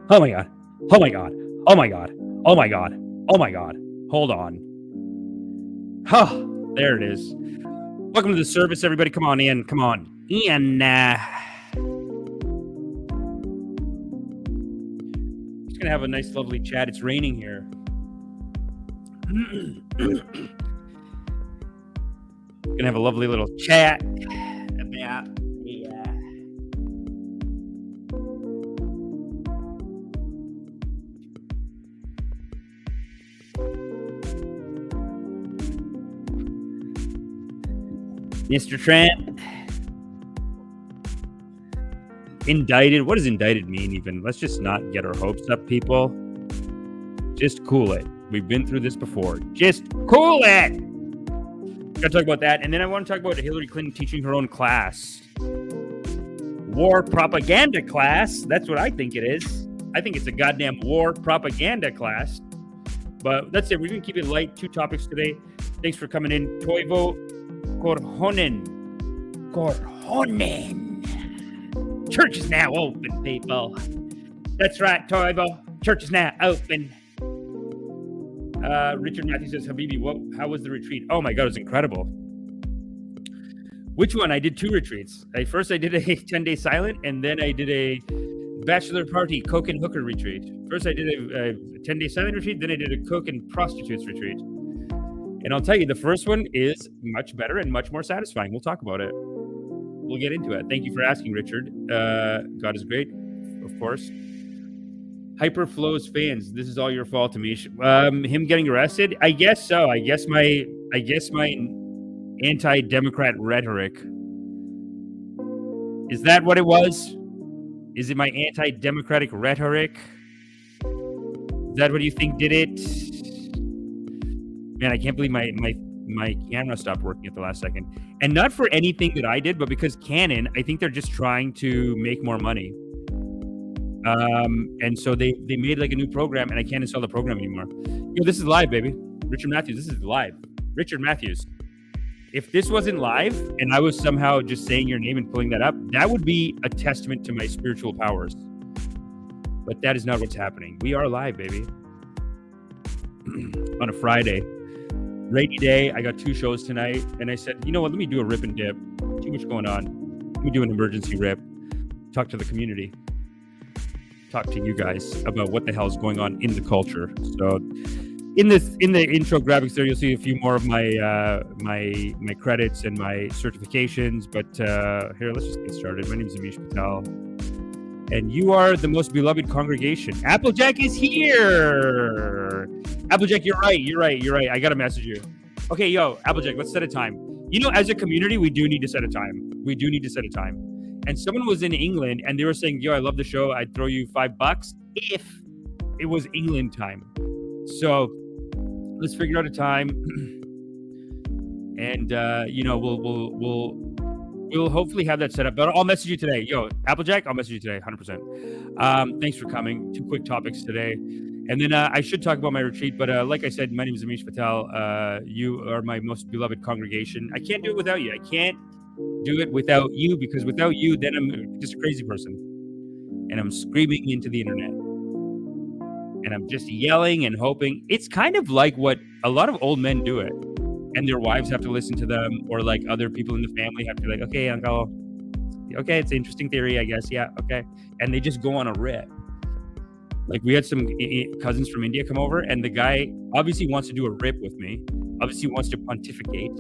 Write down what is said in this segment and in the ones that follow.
Oh my god. Oh my god. Oh my god. Oh my god. Oh my god. Hold on. Huh. There it is. Welcome to the service, everybody. Come on in. Come on. Ian. Just gonna have a nice, lovely chat. It's raining here. Gonna have a lovely little chat about Mr. Trump. Indicted. What does indicted mean even? Let's just not get our hopes up, people. Just cool it. We've been through this before. Just cool it. Gotta talk about that. And then I want to talk about Hillary Clinton teaching her own class. War propaganda class. That's what I think it is. I think it's a goddamn war propaganda class. But that's it. We're going to keep it light. 2 topics today. Thanks for coming in. Toivo Korhonen. Church is now open, people. That's right, Toivo. Church is now open. Richard Matthews says, Habibi, how was the retreat? Oh my God, it was incredible. Which one? I did 2 retreats. First, I did a 10-day silent, and then I did a bachelor party coke and hooker retreat. First, I did a 10-day silent retreat, then I did a coke and prostitutes retreat. And I'll tell you, the first one is much better and much more satisfying. We'll talk about it. We'll get into it. Thank you for asking, Richard. God is great, of course. Hyperflow's fans. This is all your fault, Amish. Him getting arrested? I guess so. I guess my anti-democrat rhetoric. Is that what it was? Is it my anti-democratic rhetoric? Is that what you think did it? Man, I can't believe my camera stopped working at the last second. And not for anything that I did, but because Canon, I think they're just trying to make more money. And so they made like a new program, and I can't install the program anymore. Yo, this is live, baby. Richard Matthews, this is live. Richard Matthews. If this wasn't live and I was somehow just saying your name and pulling that up, that would be a testament to my spiritual powers. But that is not what's happening. We are live, baby. On a Friday. Rainy day. I got 2 shows tonight. And I said, you know what? Let me do a rip and dip. Too much going on. Let me do an emergency rip. Talk to the community. Talk to you guys about what the hell is going on in the culture. So in the intro graphics there, you'll see a few more of my my credits and my certifications. But here, let's just get started. My name is Amish Patel. And you are the most beloved congregation. Applejack is here. Applejack, you're right. I got to message you. Okay, yo, Applejack, let's set a time. You know, as a community, we do need to set a time. And someone was in England and they were saying, yo, I love the show. I'd throw you $5 if it was England time. So let's figure out a time. And, you know, we'll hopefully have that set up. But I'll message you today. Yo, Applejack, I'll message you today, 100%. Thanks for coming. 2 quick topics today. And then I should talk about my retreat. But like I said, my name is Amish Patel. You are my most beloved congregation. I can't do it without you. I can't do it without you, because without you, then I'm just a crazy person. And I'm screaming into the internet. And I'm just yelling and hoping. It's kind of like what a lot of old men do it. And their wives have to listen to them, or like other people in the family have to be like, okay, uncle, okay, it's an interesting theory, I guess. Yeah, okay. And they just go on a rip. Like we had some cousins from India come over, and the guy obviously wants to do a rip with me. Obviously wants to pontificate.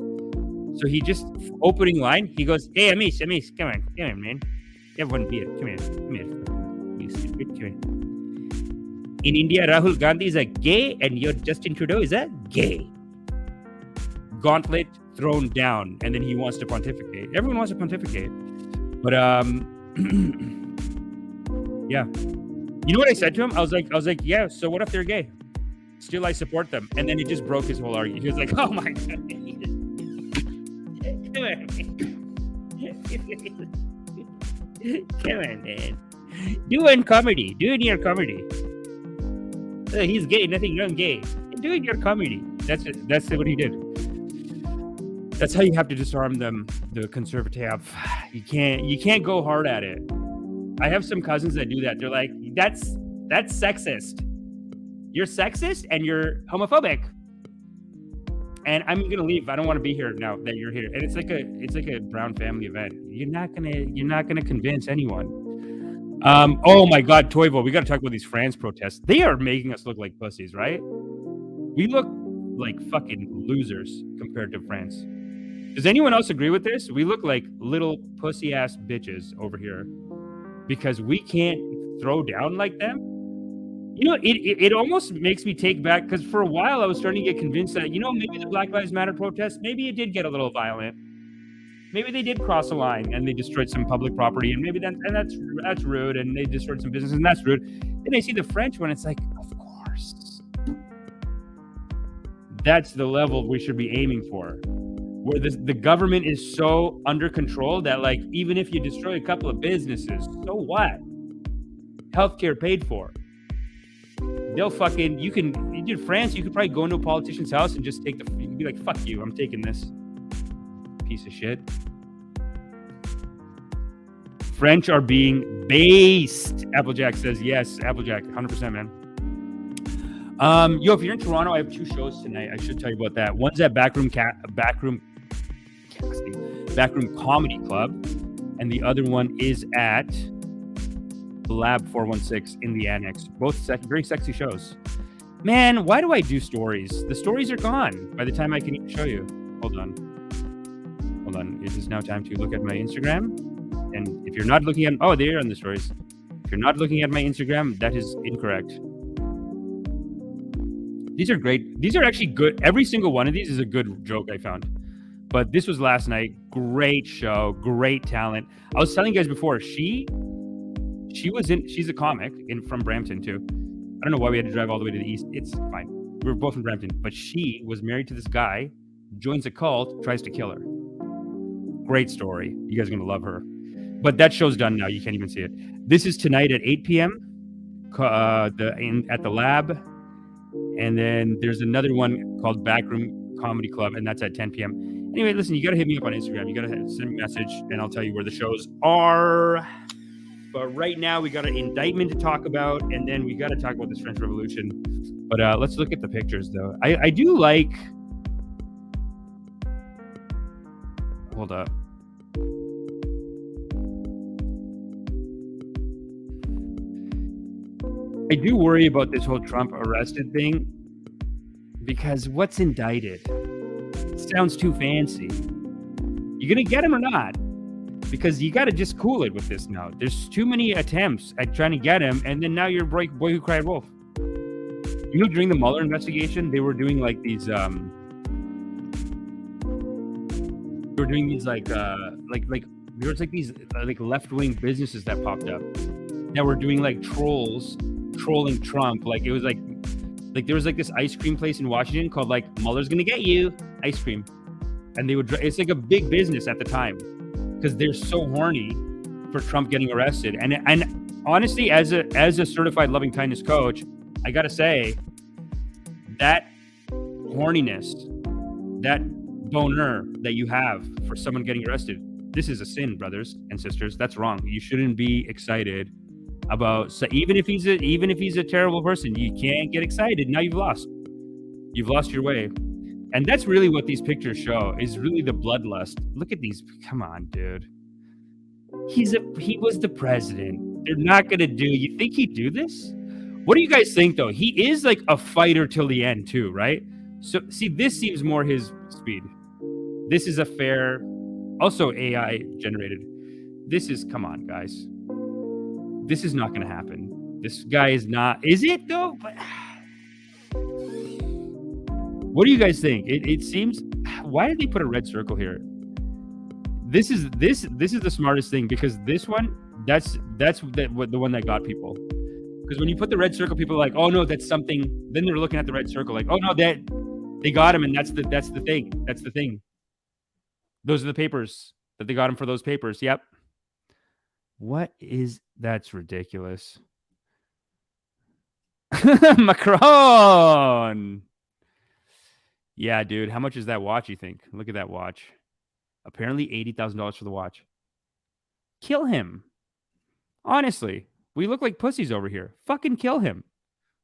So he just, opening line, he goes, hey, Amish, come on, man. You have one beer. Come here. You stupid, come here. In India, Rahul Gandhi is a gay, and your Justin Trudeau is a gay. Gauntlet thrown down, and then he wants to pontificate. Everyone wants to pontificate. But, yeah. You know what I said to him? I was like, yeah, so what if they're gay? Still, I support them. And then it just broke his whole argument. He was like, oh my God. Come on, man. Do in comedy. Do in your comedy. He's gay. Nothing wrong, gay. Do in your comedy. That's it. That's what he did. That's how you have to disarm them, the conservative. You can't go hard at it. I have some cousins that do that. They're like, that's That's sexist. You're sexist and you're homophobic. And I'm gonna leave. I don't want to be here now that you're here. And it's like a brown family event. You're not gonna convince anyone. Oh my God, Toivo, we got to talk about these France protests. They are making us look like pussies, right? We look like fucking losers compared to France. Does anyone else agree with this? We look like little pussy ass bitches over here because we can't throw down like them. You know, it almost makes me take back, because for a while I was starting to get convinced that, you know, maybe the Black Lives Matter protests, maybe it did get a little violent. Maybe they did cross a line and they destroyed some public property, and maybe that's rude, and they destroyed some businesses, and that's rude. Then I see the French one, it's like, of course. That's the level we should be aiming for, where the government is so under control that, like, even if you destroy a couple of businesses, so what? Healthcare paid for. They'll fucking, in France, you could probably go into a politician's house and just take you could be like, fuck you, I'm taking this piece of shit. French are being based. Applejack says yes. Applejack, 100%, man. Yo, if you're in Toronto, I have 2 shows tonight. I should tell you about that. One's at Backroom Comedy Club, and the other one is at Lab 416 in the Annex. Both very sexy shows. Man, why do I do stories? The stories are gone by the time I can even show you. Hold on. It is now time to look at my Instagram. And if you're not looking at... Oh, they're on the stories. If you're not looking at my Instagram, that is incorrect. These are great. These are actually good. Every single one of these is a good joke I found. But this was last night. Great show. Great talent. I was telling you guys before, she's a comic from Brampton too. I don't know why we had to drive all the way to the east. It's fine. We were both from Brampton, but she was married to this guy, joins a cult, tries to kill her. Great story. You guys are going to love her. But that show's done now. You can't even see it. This is tonight at 8 p.m. At the Lab. And then there's another one called Backroom Comedy Club, and that's at 10 p.m. Anyway, listen, you got to hit me up on Instagram. You got to send me a message, and I'll tell you where the shows are. But right now, we got an indictment to talk about, and then we got to talk about this French Revolution. But let's look at the pictures, though. I do like... Hold up. I do worry about this whole Trump arrested thing, because what's indicted? It sounds too fancy. You gonna get him or not? Because you got to just cool it with this now. There's too many attempts at trying to get him, and then now you're boy who cried wolf. You know, during the Mueller investigation, they were doing like these there was like these like left-wing businesses that popped up that were doing like trolling Trump. Like it was like there was like this ice cream place in Washington called like Mueller's gonna get you ice cream, and it's like a big business at the time because they're so horny for Trump getting arrested. And honestly, as a certified loving kindness coach, I gotta say that horniness, that boner that you have for someone getting arrested, this is a sin, brothers and sisters. That's wrong. You shouldn't be excited about, so even if he's a terrible person, you can't get excited. Now you've lost your way. And that's really what these pictures show, is really the bloodlust. Look at these. Come on, dude. He was the president. They're not gonna do. You think he'd do this? What do you guys think, though? He is like a fighter till the end, too, right? So see, this seems more his speed. This is a fair, also AI generated. This is, come on, guys. This is not gonna happen. This guy is not. Is it though? But what do you guys think? It seems. Why did they put a red circle here? This is the smartest thing, because this one, that's the one that got people. Because when you put the red circle, people are like, oh no, that's something. Then they're looking at the red circle like, oh no, that they got him, and that's the thing. That's the thing. Those are the papers that they got him for. Those papers. Yep. That's ridiculous. Macron. Yeah, dude. How much is that watch, you think? Look at that watch. Apparently $80,000 for the watch. Kill him. Honestly. We look like pussies over here. Fucking kill him.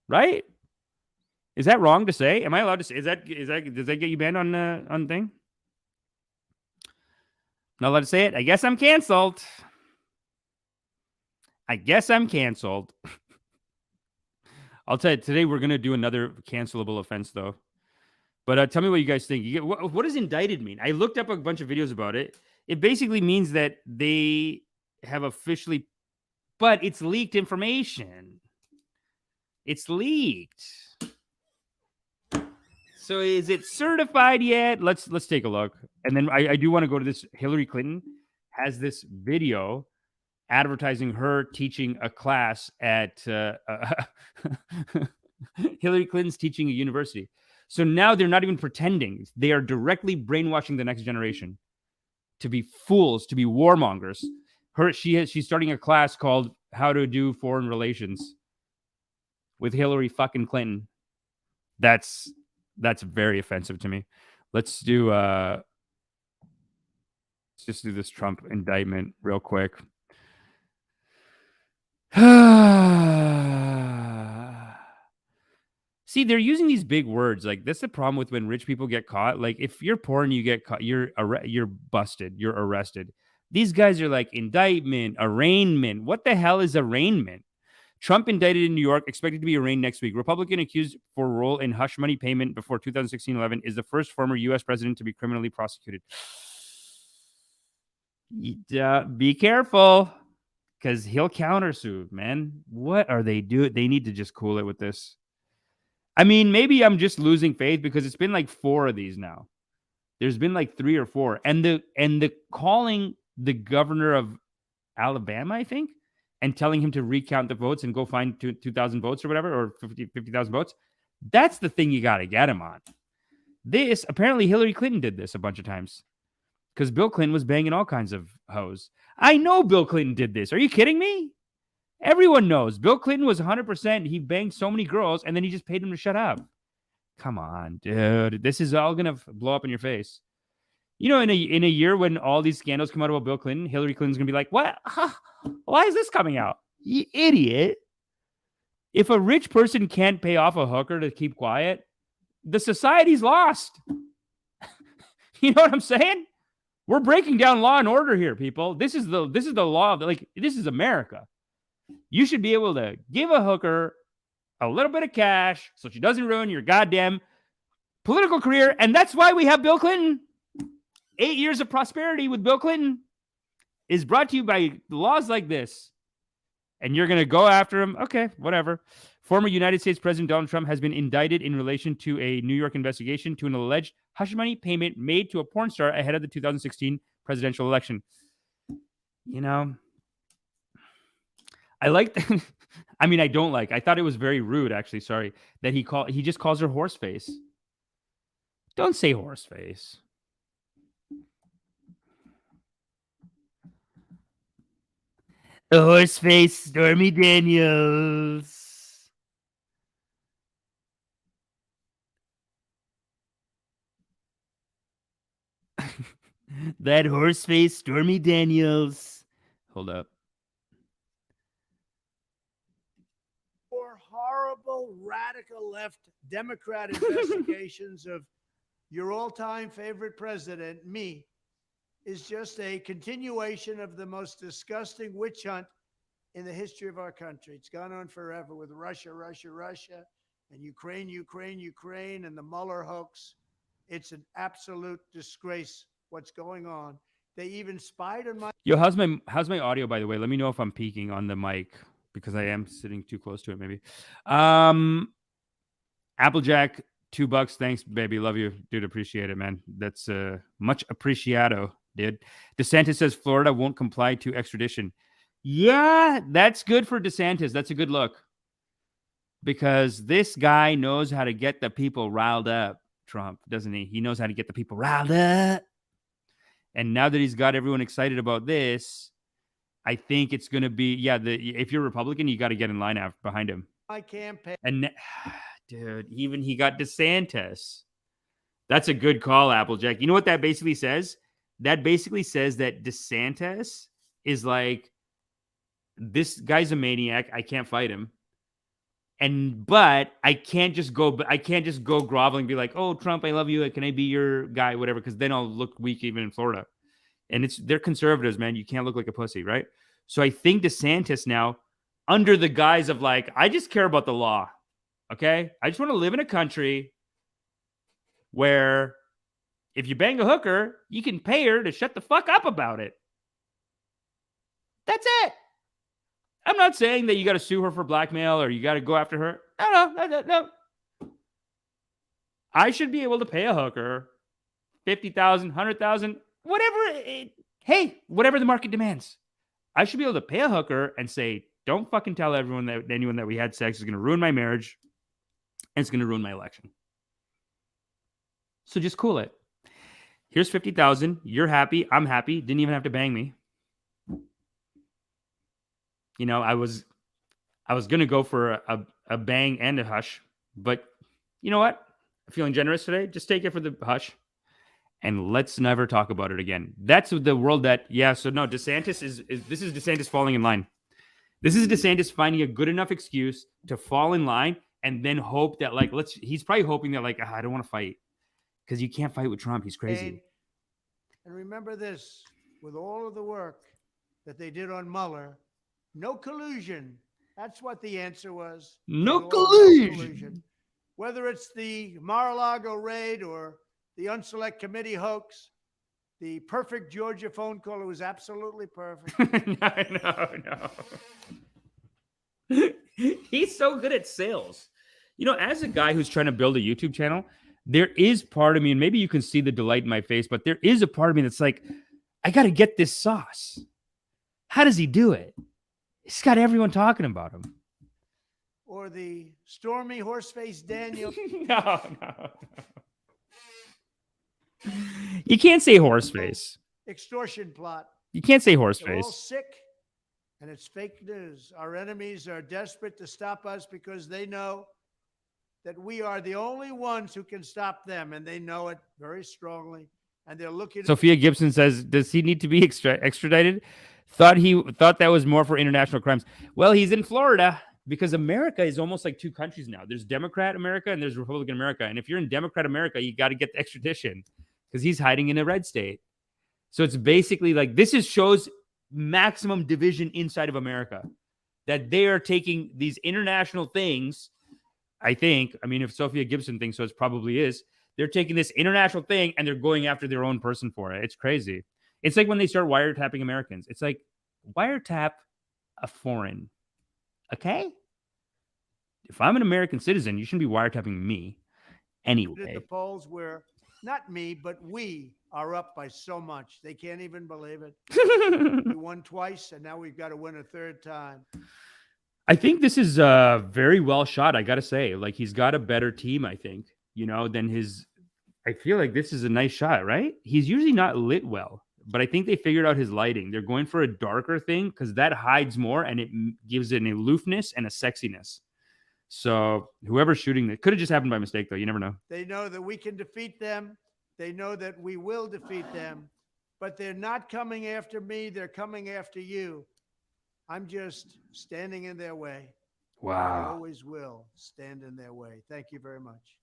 Right? Is that wrong to say? Am I allowed to say? Does that get you banned on thing? Not allowed to say it? I guess I'm canceled. I'll tell you, today we're going to do another cancelable offense, though. But tell me what you guys think. What does indicted mean? I looked up a bunch of videos about it. It basically means that they have officially, but it's leaked information. It's leaked. So is it certified yet? Let's take a look. And then I do want to go to this. Hillary Clinton has this video advertising her teaching a class at Hillary Clinton's teaching a university. So now they're not even pretending. They are directly brainwashing the next generation to be fools, to be warmongers. She's starting a class called How to Do Foreign Relations with Hillary fucking Clinton. That's very offensive to me. Let's just do this Trump indictment real quick. See, they're using these big words. Like, that's the problem with when rich people get caught. Like, if you're poor and you get caught, you're busted. You're arrested. These guys are like indictment, arraignment. What the hell is arraignment? Trump indicted in New York, expected to be arraigned next week. Republican accused for role in hush money payment before 2016-11 is the first former U.S. president to be criminally prosecuted. Be careful, because he'll countersue, man. What are they doing? They need to just cool it with this. I mean, maybe I'm just losing faith because it's been like 4 of these now. There's been like 3 or 4. And the calling the governor of Alabama, I think, and telling him to recount the votes and go find 2,000 votes or whatever, or 50,000 votes. That's the thing you got to get him on. This, apparently Hillary Clinton did this a bunch of times because Bill Clinton was banging all kinds of hoes. I know Bill Clinton did this. Are you kidding me? Everyone knows Bill Clinton was 100%. He banged so many girls and then he just paid them to shut up. Come on, dude. This is all going to blow up in your face. You know, in a year when all these scandals come out about Bill Clinton, Hillary Clinton's going to be like, what? Why is this coming out? You idiot. If a rich person can't pay off a hooker to keep quiet, the society's lost. You know what I'm saying? We're breaking down law and order here, people. This is the law. Like, this is America. You should be able to give a hooker a little bit of cash so she doesn't ruin your goddamn political career. And that's why we have Bill Clinton. 8 years of prosperity with Bill Clinton is brought to you by laws like this. And you're going to go after him? Okay, whatever. Former United States President Donald Trump has been indicted in relation to a New York investigation to an alleged hush money payment made to a porn star ahead of the 2016 presidential election. You know, I like that. I mean, I don't like. I thought it was very rude, actually. Sorry that he just calls her horse face. Don't say horse face. The horse face, Stormy Daniels. That horse face, Stormy Daniels. Hold up. For horrible radical left Democrat investigations of your all-time favorite president, me, is just a continuation of the most disgusting witch hunt in the history of our country. It's gone on forever with Russia, and Ukraine, and the Mueller hoax. It's an absolute disgrace what's going on. They even spied on my... Yo, how's my audio, by the way? Let me know if I'm peaking on the mic because I am sitting too close to it, maybe. Applejack, $2. Thanks, baby. Love you. Dude, appreciate it, man. That's much appreciado, dude. DeSantis says Florida won't comply to extradition. Yeah, that's good for DeSantis. That's a good look. Because this guy knows how to get the people riled up, Trump, doesn't he? He knows how to get the people riled up. And now that he's got everyone excited about this, I think it's going to be, if you're Republican, you got to get in line behind him. My campaign. And dude, even he got DeSantis. That's a good call, Applejack. You know what that basically says? That basically says that DeSantis is like this guy's a maniac. I can't fight him. But I can't just go groveling and be like, oh, Trump, I love you. Can I be your guy? Whatever. Because then I'll look weak even in Florida. And they're conservatives, man. You can't look like a pussy, right? So I think DeSantis now, under the guise of like, I just care about the law. Okay. I just want to live in a country where if you bang a hooker, you can pay her to shut the fuck up about it. That's it. I'm not saying that you got to sue her for blackmail or you got to go after her. No. I should be able to pay a hooker $50,000, $100,000, whatever. Whatever the market demands. I should be able to pay a hooker and say, don't fucking tell anyone that we had sex. Is going to ruin my marriage and it's going to ruin my election. So just cool it. Here's $50,000. You're happy. I'm happy. Didn't even have to bang me. You know, I was going to go for a bang and a hush, but you know what? I'm feeling generous today. Just take it for the hush and let's never talk about it again. That's the world that, so no, DeSantis this is DeSantis falling in line. This is DeSantis finding a good enough excuse to fall in line and then hope that he's probably hoping that I don't want to fight because you can't fight with Trump. He's crazy. And remember this, with all of the work that they did on Mueller, no collusion. That's what the answer was. No collusion. Whether it's the Mar-a-Lago raid or the Unselect Committee hoax, the perfect Georgia phone call, it was absolutely perfect. No. He's so good at sales. You know, as a guy who's trying to build a YouTube channel, there is part of me, and maybe you can see the delight in my face, but there is a part of me that's like, I got to get this sauce. How does he do it? He's got everyone talking about him. Or the Stormy Horseface Daniel. No. You can't say horseface. Extortion plot. You can't say They're all horseface. sick, and it's fake news. Our enemies are desperate to stop us because they know that we are the only ones who can stop them, and they know it very strongly. And they're looking. Sophia Gibson says, "Does he need to be extradited?" Thought that was more for international crimes. Well, he's in Florida because America is almost like two countries now. There's Democrat America and there's Republican America. And if you're in Democrat America, you got to get the extradition because he's hiding in a red state. So it's basically like shows maximum division inside of America, that they are taking these international things. I mean, if Sophia Gibson thinks so, it probably is. They're taking this international thing and they're going after their own person for it. It's crazy. It's like when they start wiretapping Americans. It's like, wiretap a foreign. Okay? If I'm an American citizen, you shouldn't be wiretapping me anyway. The polls where not me, but we are up by so much. They can't even believe it. We won twice, and now we've got to win a third time. I think this is very well shot, I got to say. Like, he's got a better team, I think, than his... I feel like this is a nice shot, right? He's usually not lit well. But I think they figured out his lighting. They're going for a darker thing because that hides more and it gives it an aloofness and a sexiness. So whoever's shooting it could have just happened by mistake, though. You never know. They know that we can defeat them. They know that we will defeat them. But they're not coming after me. They're coming after you. I'm just standing in their way. Wow. I always will stand in their way. Thank you very much.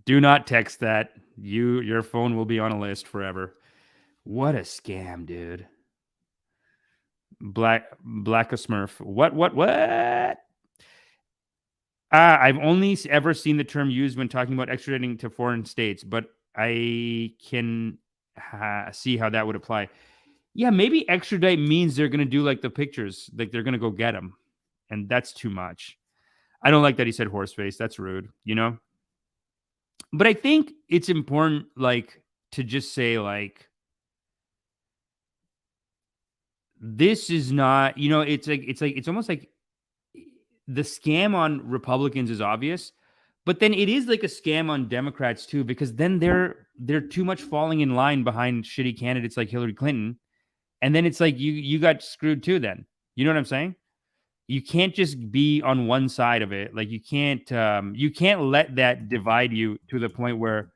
Do not text that. Your phone will be on a list forever. What a scam, dude. Black a Smurf. What? I've only ever seen the term used when talking about extraditing to foreign states, but I can see how that would apply. Yeah, maybe extradite means they're going to do like the pictures, like they're going to go get him. And that's too much. I don't like that he said horseface. That's rude, But I think it's important, to just say, this is not, it's almost like the scam on Republicans is obvious, but then it is like a scam on Democrats too, because then they're too much falling in line behind shitty candidates like Hillary Clinton, and then it's like you got screwed too. Then you know what I'm saying? You can't just be on one side of it. Like you can't let that divide you to the point where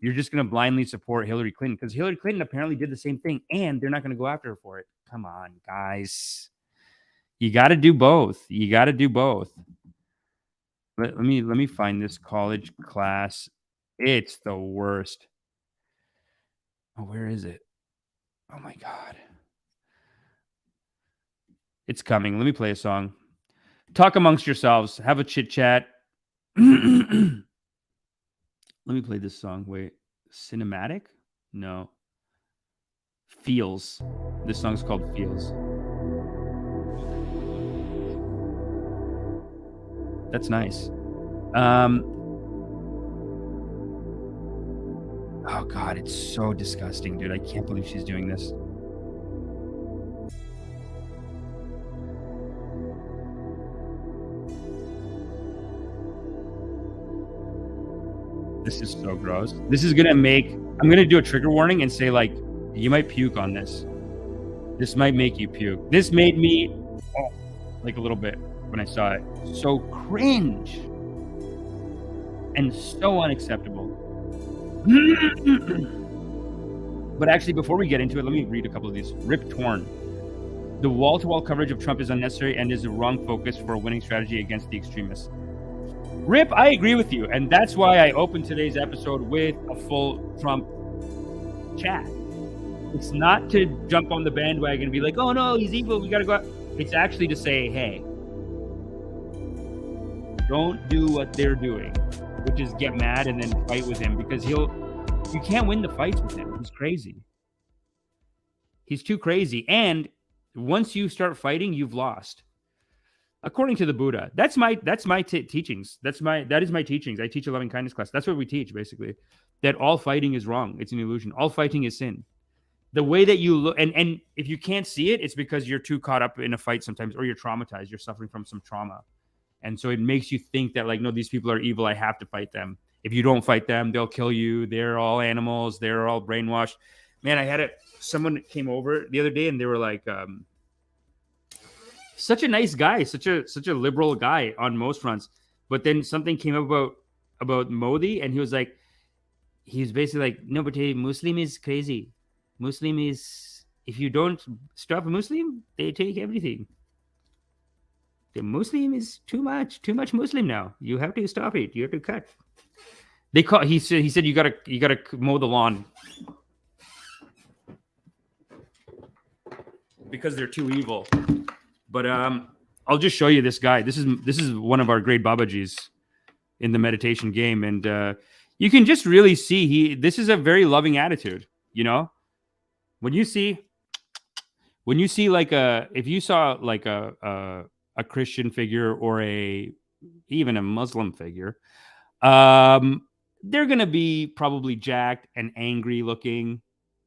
you're just going to blindly support Hillary Clinton, because Hillary Clinton apparently did the same thing and they're not going to go after her for it. Come on, guys. You got to do both. You got to do both. Let me find this college class. It's the worst. Oh, where is it? Oh my God. It's coming. Let me play a song. Talk amongst yourselves. Have a chit chat. Let me play this song. Wait. Cinematic? No. Feels. This song's called Feels. That's nice. Oh God, it's so disgusting, dude. I can't believe she's doing this. This is so gross. This is gonna make, I'm gonna do a trigger warning and say, like, you might puke on this. This might make you puke. This made me, like a little bit when I saw it. So cringe and so unacceptable. But actually, before we get into it, let me read a couple of these. Rip Torn. The wall-to-wall coverage of Trump is unnecessary and is the wrong focus for a winning strategy against the extremists. Rip, I agree with you. And that's why I opened today's episode with a full Trump chat. It's not to jump on the bandwagon and be like, oh no, he's evil, we gotta go out. It's actually to say, hey, don't do what they're doing, which is get mad and then fight with him, because you can't win the fights with him. He's crazy. He's too crazy. And once you start fighting, you've lost. According to the Buddha, that's my teachings. That is my teachings. I teach a loving kindness class. That's what we teach, basically, that all fighting is wrong. It's an illusion. All fighting is sin. The way that you look, and if you can't see it, it's because you're too caught up in a fight sometimes, or you're traumatized. You're suffering from some trauma. And so it makes you think that, like, no, these people are evil. I have to fight them. If you don't fight them, they'll kill you. They're all animals. They're all brainwashed. Man, I had someone came over the other day and they were like, such a nice guy, such a liberal guy on most fronts. But then something came up about Modi, and he was basically like, no, but hey, Muslim is crazy. Muslim is, if you don't stop a Muslim, they take everything. The Muslim is too much Muslim now. You have to stop it. You have to cut. He said you gotta mow the lawn because they're too evil. But I'll just show you this guy. This is one of our great Babajis in the meditation game, and you can just really see this is a very loving attitude. You know, when you see like if you saw like a Christian figure or even a Muslim figure, they're gonna be probably jacked and angry looking,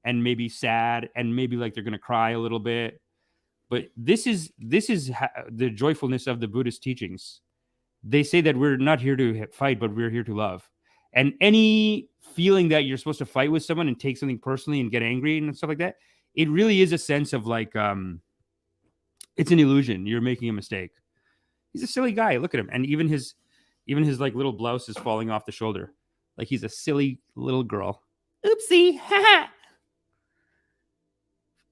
and maybe sad, and maybe like they're gonna cry a little bit. But this is the joyfulness of the Buddhist teachings. They say that we're not here to fight, but we're here to love. And any feeling that you're supposed to fight with someone and take something personally and get angry and stuff like that, it really is a sense of like, it's an illusion. You're making a mistake. He's a silly guy. Look at him. And even his like little blouse is falling off the shoulder. Like he's a silly little girl. Oopsie.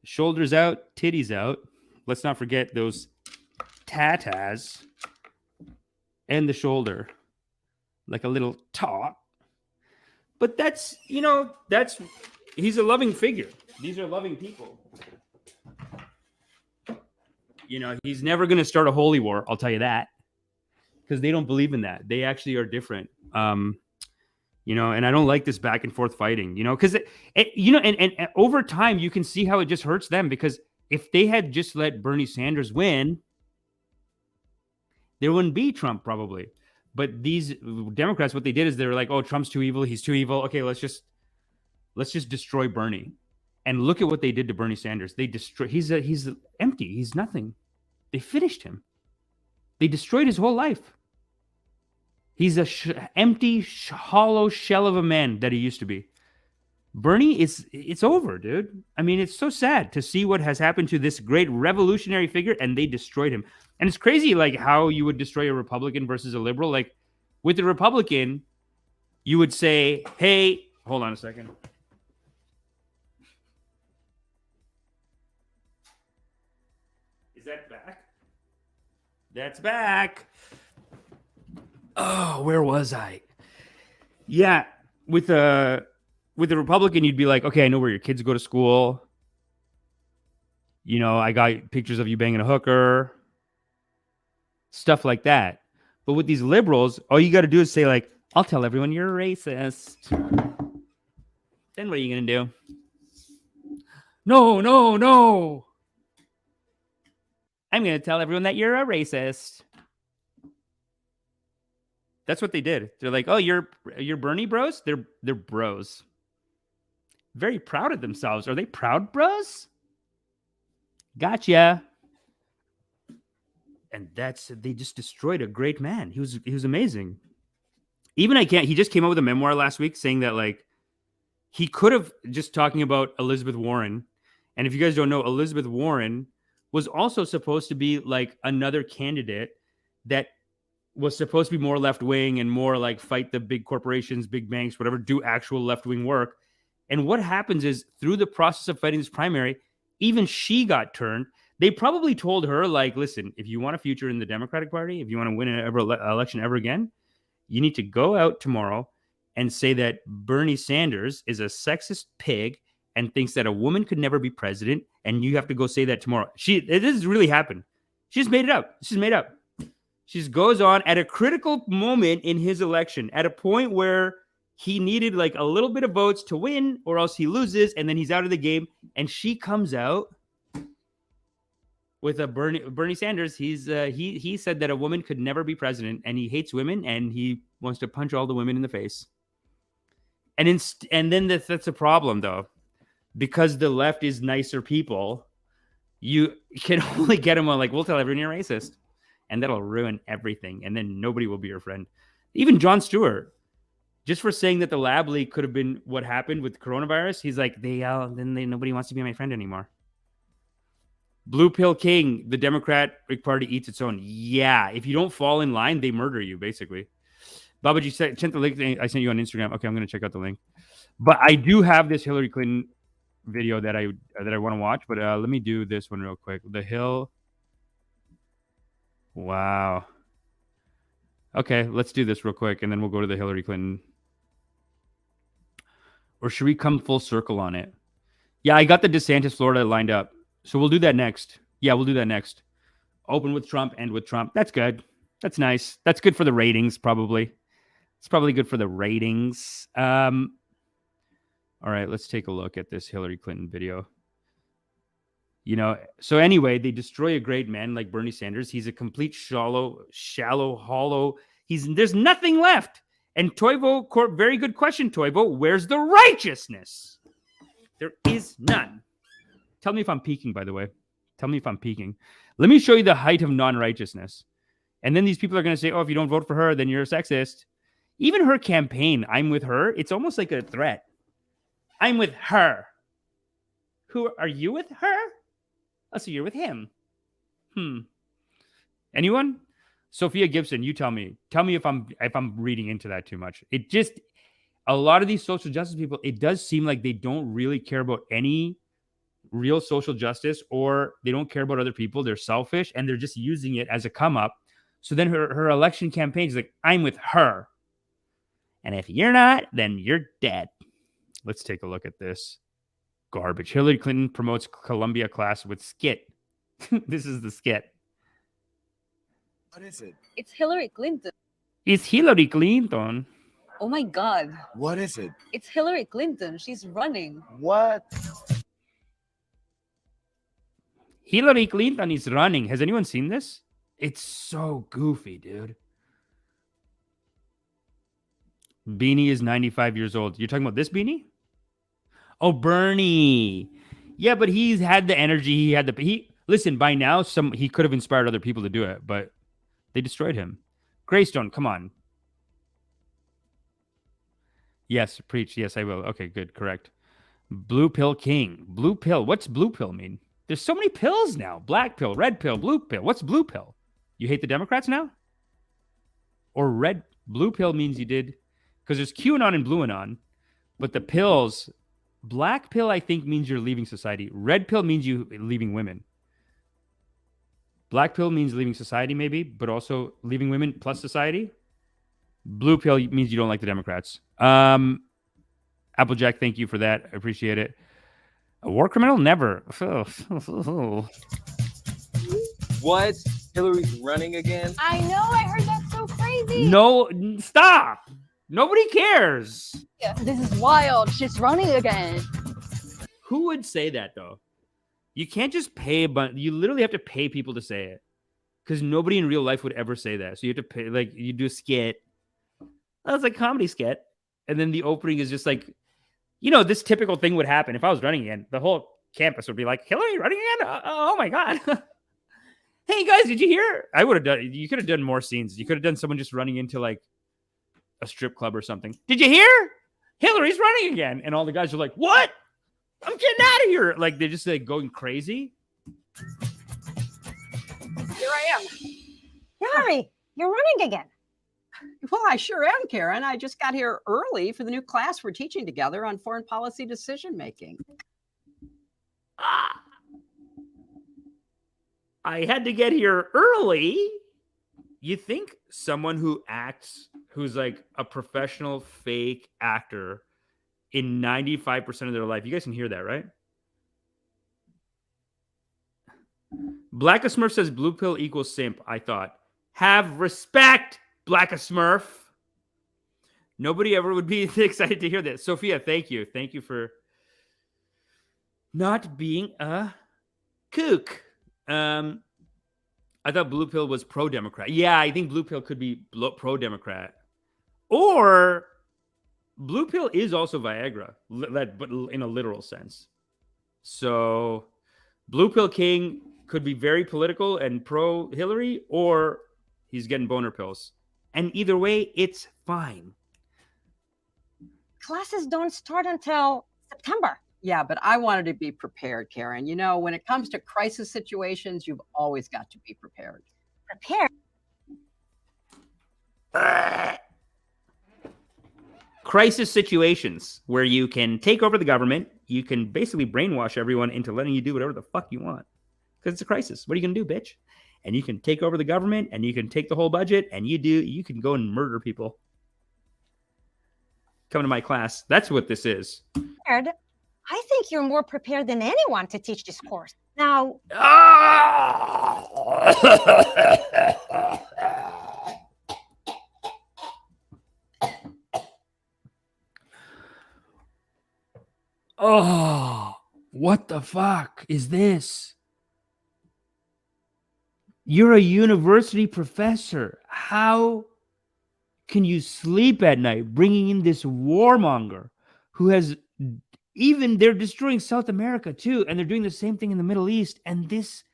Shoulders out, titties out. Let's not forget those tatas and the shoulder, like a little tot. But he's a loving figure. These are loving people. You know, he's never going to start a holy war. I'll tell you that, because they don't believe in that. They actually are different. And I don't like this back and forth fighting, because and over time you can see how it just hurts them, because if they had just let Bernie Sanders win, there wouldn't be Trump probably. But these Democrats, what they did is they were like, oh, Trump's too evil. He's too evil. Okay, let's just destroy Bernie. And look at what they did to Bernie Sanders. They destroy. He's empty. He's nothing. They finished him. They destroyed his whole life. He's a empty, hollow shell of a man that he used to be. Bernie, it's over, dude. I mean, it's so sad to see what has happened to this great revolutionary figure, and they destroyed him. And it's crazy, like, how you would destroy a Republican versus a liberal. Like, with the Republican, you would say, hey, hold on a second. That's back. Oh, where was I? Yeah, with the Republican, you'd be like, okay, I know where your kids go to school. You know, I got pictures of you banging a hooker, stuff like that. But with these liberals, all you got to do is say like, I'll tell everyone you're a racist. Then what are you gonna do? No, no, no. I'm gonna tell everyone that you're a racist. That's what they did. They're like, oh, you're Bernie bros? They're bros. Very proud of themselves. Are they proud bros? Gotcha. And they just destroyed a great man. He was amazing. Even he just came out with a memoir last week saying that like he could have just talking about Elizabeth Warren. And if you guys don't know, Elizabeth Warren was also supposed to be like another candidate that was supposed to be more left-wing and more like fight the big corporations, big banks, whatever, do actual left-wing work. And what happens is through the process of fighting this primary, even she got turned. They probably told her like, listen, if you want a future in the Democratic Party, if you want to win an election ever again, you need to go out tomorrow and say that Bernie Sanders is a sexist pig and thinks that a woman could never be president. And you have to go say that tomorrow. It has really happened. She just made it up. She's made up. She just goes on at a critical moment in his election, at a point where he needed like a little bit of votes to win or else he loses. And then he's out of the game. And she comes out with a Bernie Sanders. He said that a woman could never be president and he hates women and he wants to punch all the women in the face. And then that's a problem though, because the left is nicer people. You can only get them on like, we'll tell everyone you're racist, and that'll ruin everything. And then nobody will be your friend. Even Jon Stewart, just for saying that the lab leak could have been what happened with coronavirus, he's like, nobody wants to be my friend anymore. Blue Pill King, the Democratic Party eats its own. Yeah, if you don't fall in line, they murder you, basically. Babaji sent the link I sent you on Instagram. Okay, I'm going to check out the link. But I do have this Hillary Clinton video that I want to watch. But let me do this one real quick. The Hill. Wow. Okay, let's do this real quick, and then we'll go to the Hillary Clinton. Or should we come full circle on it? Yeah, I got the DeSantis Florida lined up. So we'll do that next. Yeah, we'll do that next. Open with Trump, end with Trump. That's good. That's nice. That's good for the ratings, probably. It's probably good for the ratings. All right, let's take a look at this Hillary Clinton video. You know, so anyway, they destroy a great man like Bernie Sanders. He's a complete shallow, hollow. There's nothing left. And Toivo, very good question, Toivo. Where's the righteousness? There is none. Tell me if I'm peaking, by the way. Tell me if I'm peaking. Let me show you the height of non-righteousness. And then these people are going to say, oh, if you don't vote for her, then you're a sexist. Even her campaign, I'm with her, it's almost like a threat. I'm with her. Who are you with her? Oh, so you're with him. Anyone? Sophia Gibson, you tell me. Tell me if I'm reading into that too much. It just, a lot of these social justice people, it does seem like they don't really care about any real social justice, or they don't care about other people. They're selfish and they're just using it as a come up. So then her election campaign is like, I'm with her. And if you're not, then you're dead. Let's take a look at this garbage. Hillary Clinton promotes Columbia class with skit. This is the skit. What is it? It's Hillary Clinton. It's Hillary Clinton. Oh my God. What is it? It's Hillary Clinton. She's running. What? Hillary Clinton is running. Has anyone seen this? It's so goofy, dude. Beanie is 95 years old. You're talking about this Beanie? Oh, Bernie. Yeah, but he's had the energy. Listen, by now, he could have inspired other people to do it, but they destroyed him. Greystone, come on. Yes, preach. Yes, I will. Okay, good. Correct. Blue Pill King. Blue Pill. What's Blue Pill mean? There's so many pills now. Black pill, red pill, blue pill. What's blue pill? You hate the Democrats now? Or blue pill means you did, because there's QAnon and BlueAnon, but the pills, black pill I think means you're leaving society. Red pill means you leaving women. Black pill means leaving society, maybe, but also leaving women plus society. Blue pill means you don't like the Democrats. Applejack, thank you for that. I appreciate it. A war criminal? Never. What? Hillary's running again? I know. I heard that's so crazy. No, stop. Nobody cares. This is wild. She's running again. Who would say that, though? You can't just pay a bunch. You literally have to pay people to say it, because nobody in real life would ever say that. So you have to pay, like, you do a skit. That's like comedy skit. And then the opening is just like, you know, this typical thing would happen if I was running again. The whole campus would be like, Hillary running again? Oh my God. Hey guys, did you hear? I would have done, you could have done more scenes. You could have done someone just running into like a strip club or something. Did you hear? Hillary's running again. And all the guys are like, what? I'm getting out of here. Like, they're just like going crazy. Here I am. Hillary, you're running again. Well, I sure am, Karen. I just got here early for the new class we're teaching together on foreign policy decision making. I had to get here early. You think someone who acts, who's like a professional fake actor in 95% of their life, you guys can hear that, right? Black Smurf says blue pill equals simp. I thought, have respect, Black Smurf. Nobody ever would be excited to hear this. Sophia, thank you. Thank you for not being a kook. I thought blue pill was pro-Democrat. Yeah, I think blue pill could be pro-Democrat. Or blue pill is also Viagra, but in a literal sense. So blue pill king could be very political and pro-Hillary, or he's getting boner pills. And either way, it's fine. Classes don't start until September. Yeah, but I wanted to be prepared, Karen. You know, when it comes to crisis situations, you've always got to be prepared. Prepared. Crisis situations where you can take over the government, you can basically brainwash everyone into letting you do whatever the fuck you want. Because it's a crisis. What are you going to do, bitch? And you can take over the government, and you can take the whole budget, and you can go and murder people. Come to my class. That's what this is. Prepared. I think you're more prepared than anyone to teach this course. Now, oh, what the fuck is this? You're a university professor. How can you sleep at night bringing in this warmonger who has even, they're destroying South America too, and they're doing the same thing in the Middle East, and this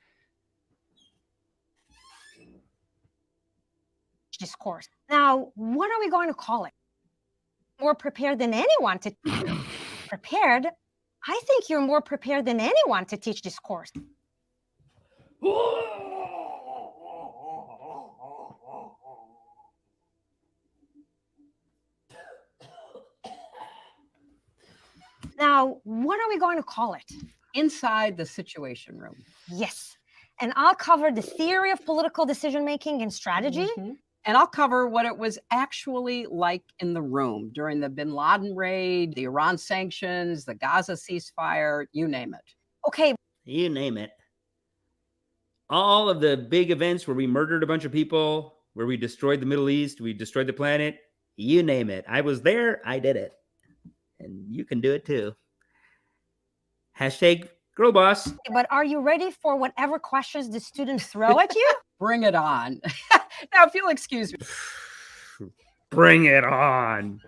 course. Now, what are we going to call it? More prepared than anyone to prepared. I think you're more prepared than anyone to teach this course. Now, what are we going to call it? Inside the Situation Room. Yes. And I'll cover the theory of political decision-making and strategy. Mm-hmm. And I'll cover what it was actually like in the room during the bin Laden raid, the Iran sanctions, the Gaza ceasefire, you name it. Okay. You name it. All of the big events where we murdered a bunch of people, where we destroyed the Middle East, we destroyed the planet, you name it. I was there, I did it. And you can do it too. Hashtag girl boss. But are you ready for whatever questions the students throw at you? Bring it on. Now, if you'll excuse me. Bring it on.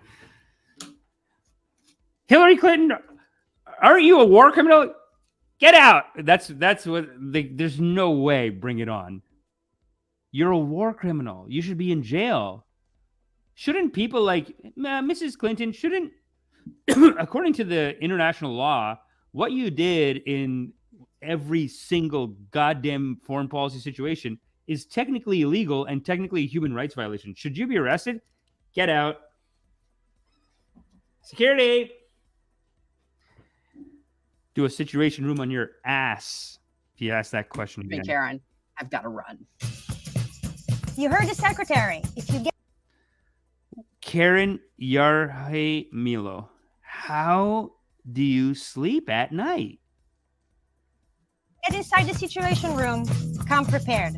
Hillary Clinton, aren't you a war criminal? Get out. That's what there's no way. Bring it on. You're a war criminal. You should be in jail. Shouldn't people like Mrs. Clinton shouldn't, according to the international law, what you did in every single goddamn foreign policy situation is technically illegal and technically a human rights violation. Should you be arrested? Get out. Security. Do a situation room on your ass if you ask that question again. Karen. I've got to run. You heard the secretary. If you get Karen Yarhe Milo, how do you sleep at night? inside the situation room, come prepared.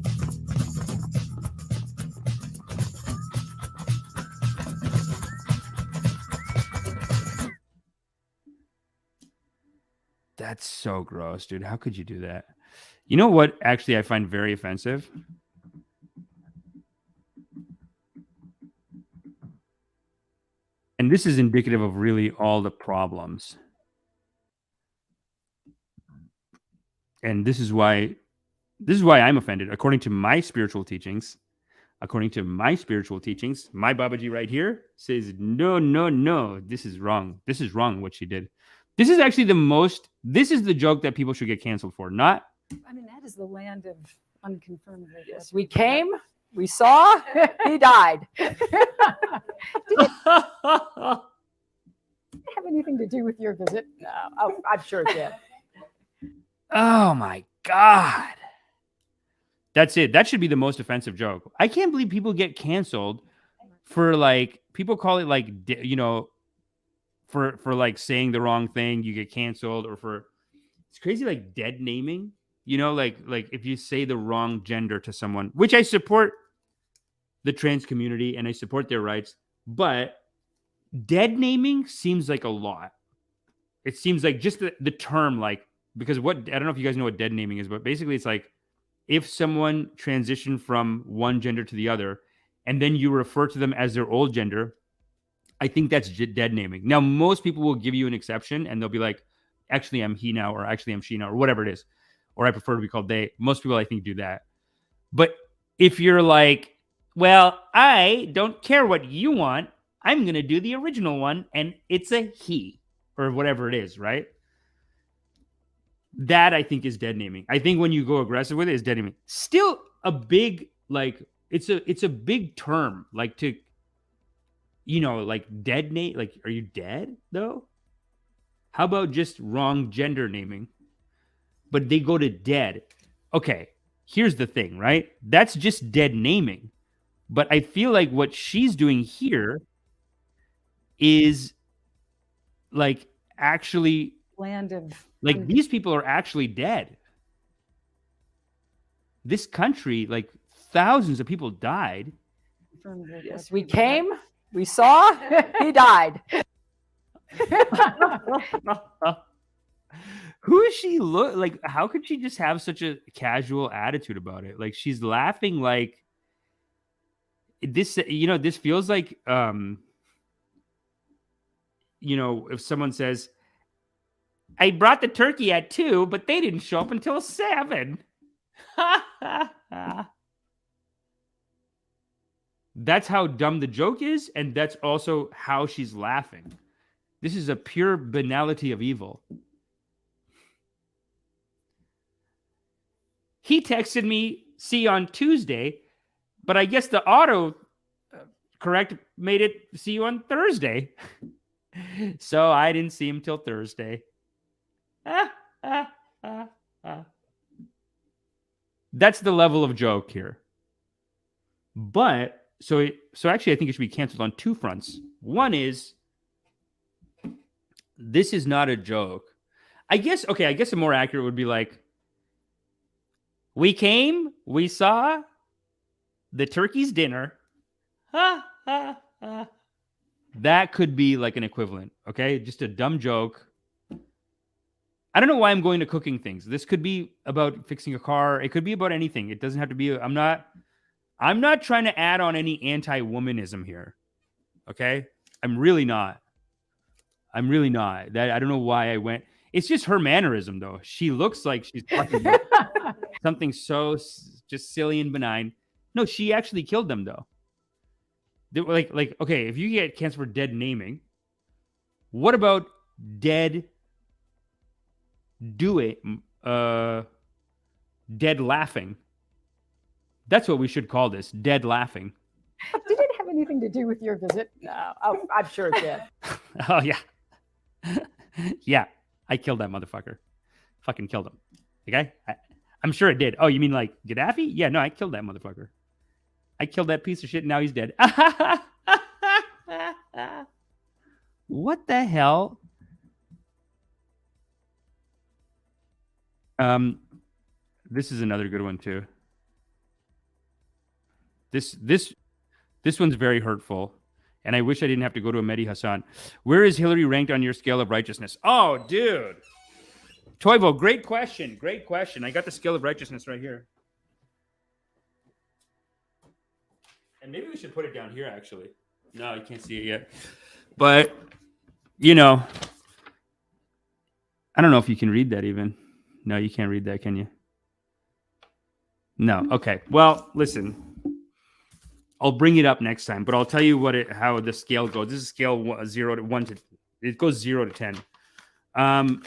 That's so gross, dude. How could you do that? You know what actually I find very offensive? And this is indicative of really all the problems. And this is why I'm offended. According to my spiritual teachings, my Babaji right here says, no, this is wrong. This is wrong what she did. This is actually this is the joke that people should get canceled for, not. I mean, that is the land of unconfirmed. Yes, we came, we saw, he died. Did it have anything to do with your visit? No, I'm sure it did. Oh my God. That's it. That should be the most offensive joke. I can't believe people get canceled for people call it for saying the wrong thing, you get canceled, or it's crazy, like dead naming, like if you say the wrong gender to someone, which I support the trans community and I support their rights, but dead naming seems like a lot. It seems like just the term, because I don't know if you guys know what dead naming is, but basically it's like if someone transitioned from one gender to the other and then you refer to them as their old gender, I think that's dead naming. Now, most people will give you an exception and they'll be like, actually, I'm he now, or actually, I'm she now, or whatever it is. Or I prefer to be called they. Most people, I think, do that. But if you're like, well, I don't care what you want, I'm going to do the original one, and it's a he, or whatever it is, right? That, I think, is dead naming. I think when you go aggressive with it, is dead naming. Still a big, it's a big term, to... dead name, are you dead though? How about just wrong gender naming? But they go to dead. Okay, here's the thing, right? That's just dead naming. But I feel like what she's doing here is actually Land of these people are actually dead. This country, thousands of people died. Yes, we came, we saw, he died. Who is she how could she just have such a casual attitude about it? She's laughing this, this feels like if someone says, I brought the turkey at 2, but they didn't show up until 7. That's how dumb the joke is, and that's also how she's laughing. This is a pure banality of evil. He texted me, see you on Tuesday, but I guess the auto correct made it see you on Thursday. So I didn't see him till Thursday. That's the level of joke here. But so actually, I think it should be canceled on 2 fronts. One is, this is not a joke. I guess a more accurate would be we came, we saw the turkey's dinner. That could be an equivalent, okay? Just a dumb joke. I don't know why I'm going to cooking things. This could be about fixing a car. It could be about anything. It doesn't have to be, I'm not trying to add on any anti-womanism here. Okay? I'm really not. That I don't know why I went. It's just her mannerism, though. She looks like she's talking about something so just silly and benign. No, she actually killed them, though. They were okay, if you get canceled for dead naming, what about dead dead laughing? That's what we should call this, dead laughing. Did it have anything to do with your visit? No, I'm sure it did. Oh, yeah. Yeah, I killed that motherfucker. Fucking killed him. Okay? I'm sure it did. Oh, you mean like Gaddafi? Yeah, no, I killed that motherfucker. I killed that piece of shit. And now he's dead. What the hell? This is another good one too. This one's very hurtful, and I wish I didn't have to go to a Mehdi Hassan. Where is Hillary ranked on your scale of righteousness? Oh, dude. Toivo, great question. Great question. I got the scale of righteousness right here. And maybe we should put it down here, actually. No, you can't see it yet. But, you know, I don't know if you can read that even. No, you can't read that, can you? No. Okay. Well, listen. I'll bring it up next time, but I'll tell you how the scale goes. This is scale 0 to 1 to. It goes 0 to 10.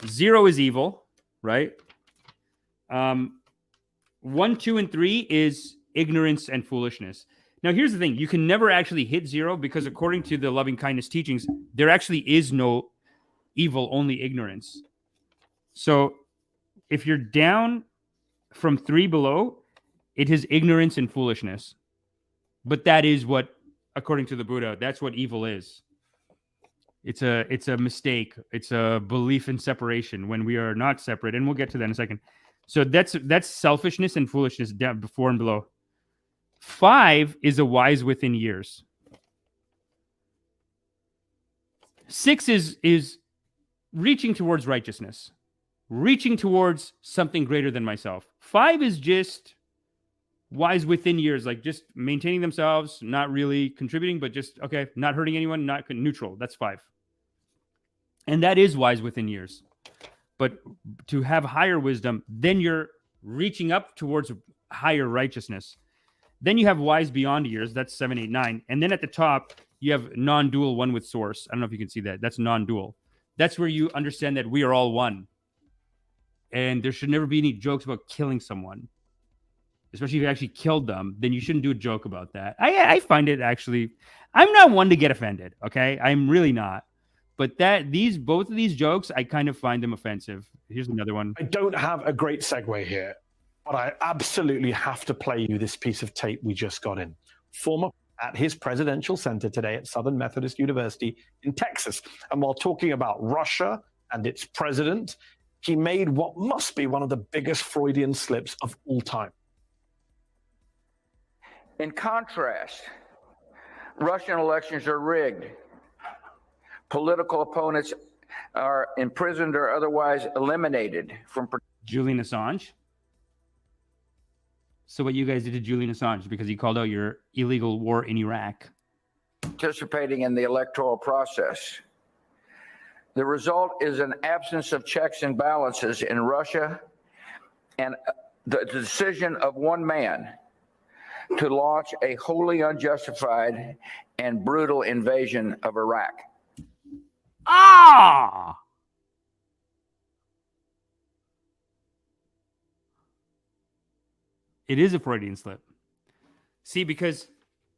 0 is evil, right? 1, 2, and 3 is ignorance and foolishness. Now, here's the thing: you can never actually hit 0 because, according to the loving kindness teachings, there actually is no evil, only ignorance. So, if you're down from 3 below, it is ignorance and foolishness. But that is what, according to the Buddha, that's what evil is. It's a mistake. It's a belief in separation when we are not separate, and we'll get to that in a second. So that's selfishness and foolishness down before and below. 5 is a wise within years. 6 is reaching towards righteousness, reaching towards something greater than myself. 5 is just wise within years, like just maintaining themselves, not really contributing, but just, okay, not hurting anyone, not neutral. That's 5. And that is wise within years. But to have higher wisdom, then you're reaching up towards higher righteousness. Then you have wise beyond years. That's 7, 8, 9. And then at the top, you have non-dual, one with source. I don't know if you can see that. That's non-dual. That's where you understand that we are all one. And there should never be any jokes about killing someone. Especially if you actually killed them, then you shouldn't do a joke about that. I find it actually, I'm not one to get offended, okay? I'm really not. But both of these jokes, I kind of find them offensive. Here's another one. I don't have a great segue here, but I absolutely have to play you this piece of tape we just got in. Former at his presidential center today at Southern Methodist University in Texas. And while talking about Russia and its president, he made what must be one of the biggest Freudian slips of all time. In contrast, Russian elections are rigged. Political opponents are imprisoned or otherwise eliminated from Julian Assange. So what you guys did to Julian Assange because he called out your illegal war in Iraq. participating in the electoral process. The result is an absence of checks and balances in Russia and the decision of one man to launch a wholly unjustified and brutal invasion of Iraq. Ah! It is a Freudian slip. See, because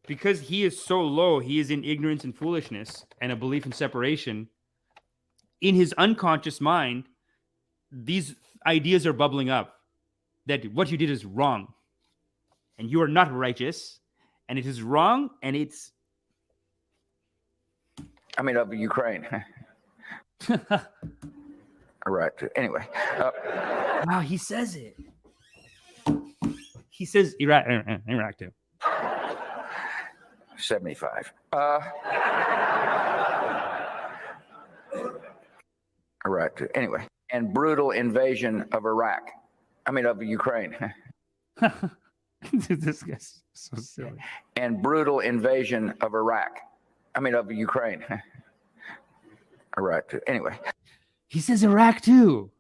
he is so low, he is in ignorance and foolishness and a belief in separation. In his unconscious mind, these ideas are bubbling up that what you did is wrong and you are not righteous and it is wrong and it's... I mean, of Ukraine. All right. Anyway. Wow, he says it. He says Iraq too. 75. All right. Anyway. And brutal invasion of Iraq. I mean, of Ukraine. This guy's so silly. And brutal invasion of Iraq. I mean, of Ukraine. All right. Anyway. He says Iraq too.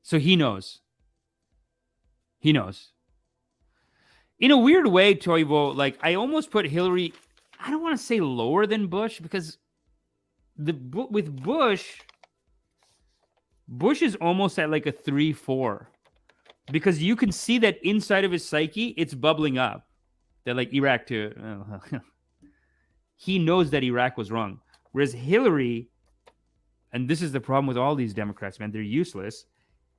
So he knows. He knows. In a weird way, Toivo, like I almost put Hillary, I don't want to say lower than Bush because with Bush is almost at like a 3-4 because you can see that inside of his psyche, it's bubbling up. That like Iraq too. He knows that Iraq was wrong. Whereas Hillary, and this is the problem with all these Democrats, man, they're useless.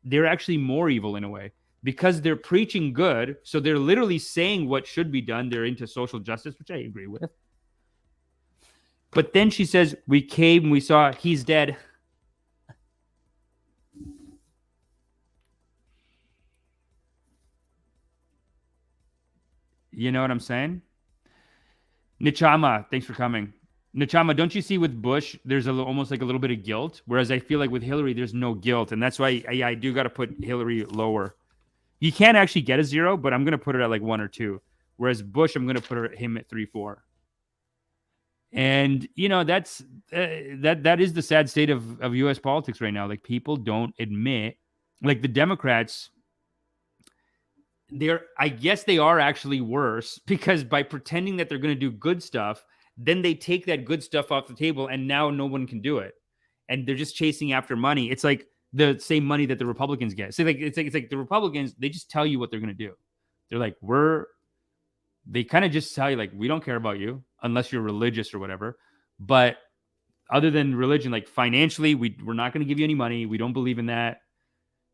They're actually more evil in a way. because they're preaching good. So they're literally saying what should be done. They're into social justice, which I agree with. But then she says, we came, we saw, he's dead. You know what I'm saying? Nichama, thanks for coming. Nichama, don't you see with Bush, there's almost like a little bit of guilt, whereas I feel like with Hillary, there's no guilt, and that's why I do got to put Hillary lower. You can't actually get a 0, but I'm going to put it at like 1 or 2, whereas Bush, I'm going to put him at 3, 4. And you know that's that is the sad state of U.S. politics right now. Like people don't admit, like the Democrats. I guess they are actually worse because by pretending that they're going to do good stuff, then they take that good stuff off the table and now no one can do it. And they're just chasing after money. It's like the same money that the Republicans get. So it's like the Republicans, they just tell you what they're going to do. They're like, they kind of just tell you like, we don't care about you unless you're religious or whatever. But other than religion, like financially, we're not going to give you any money. We don't believe in that.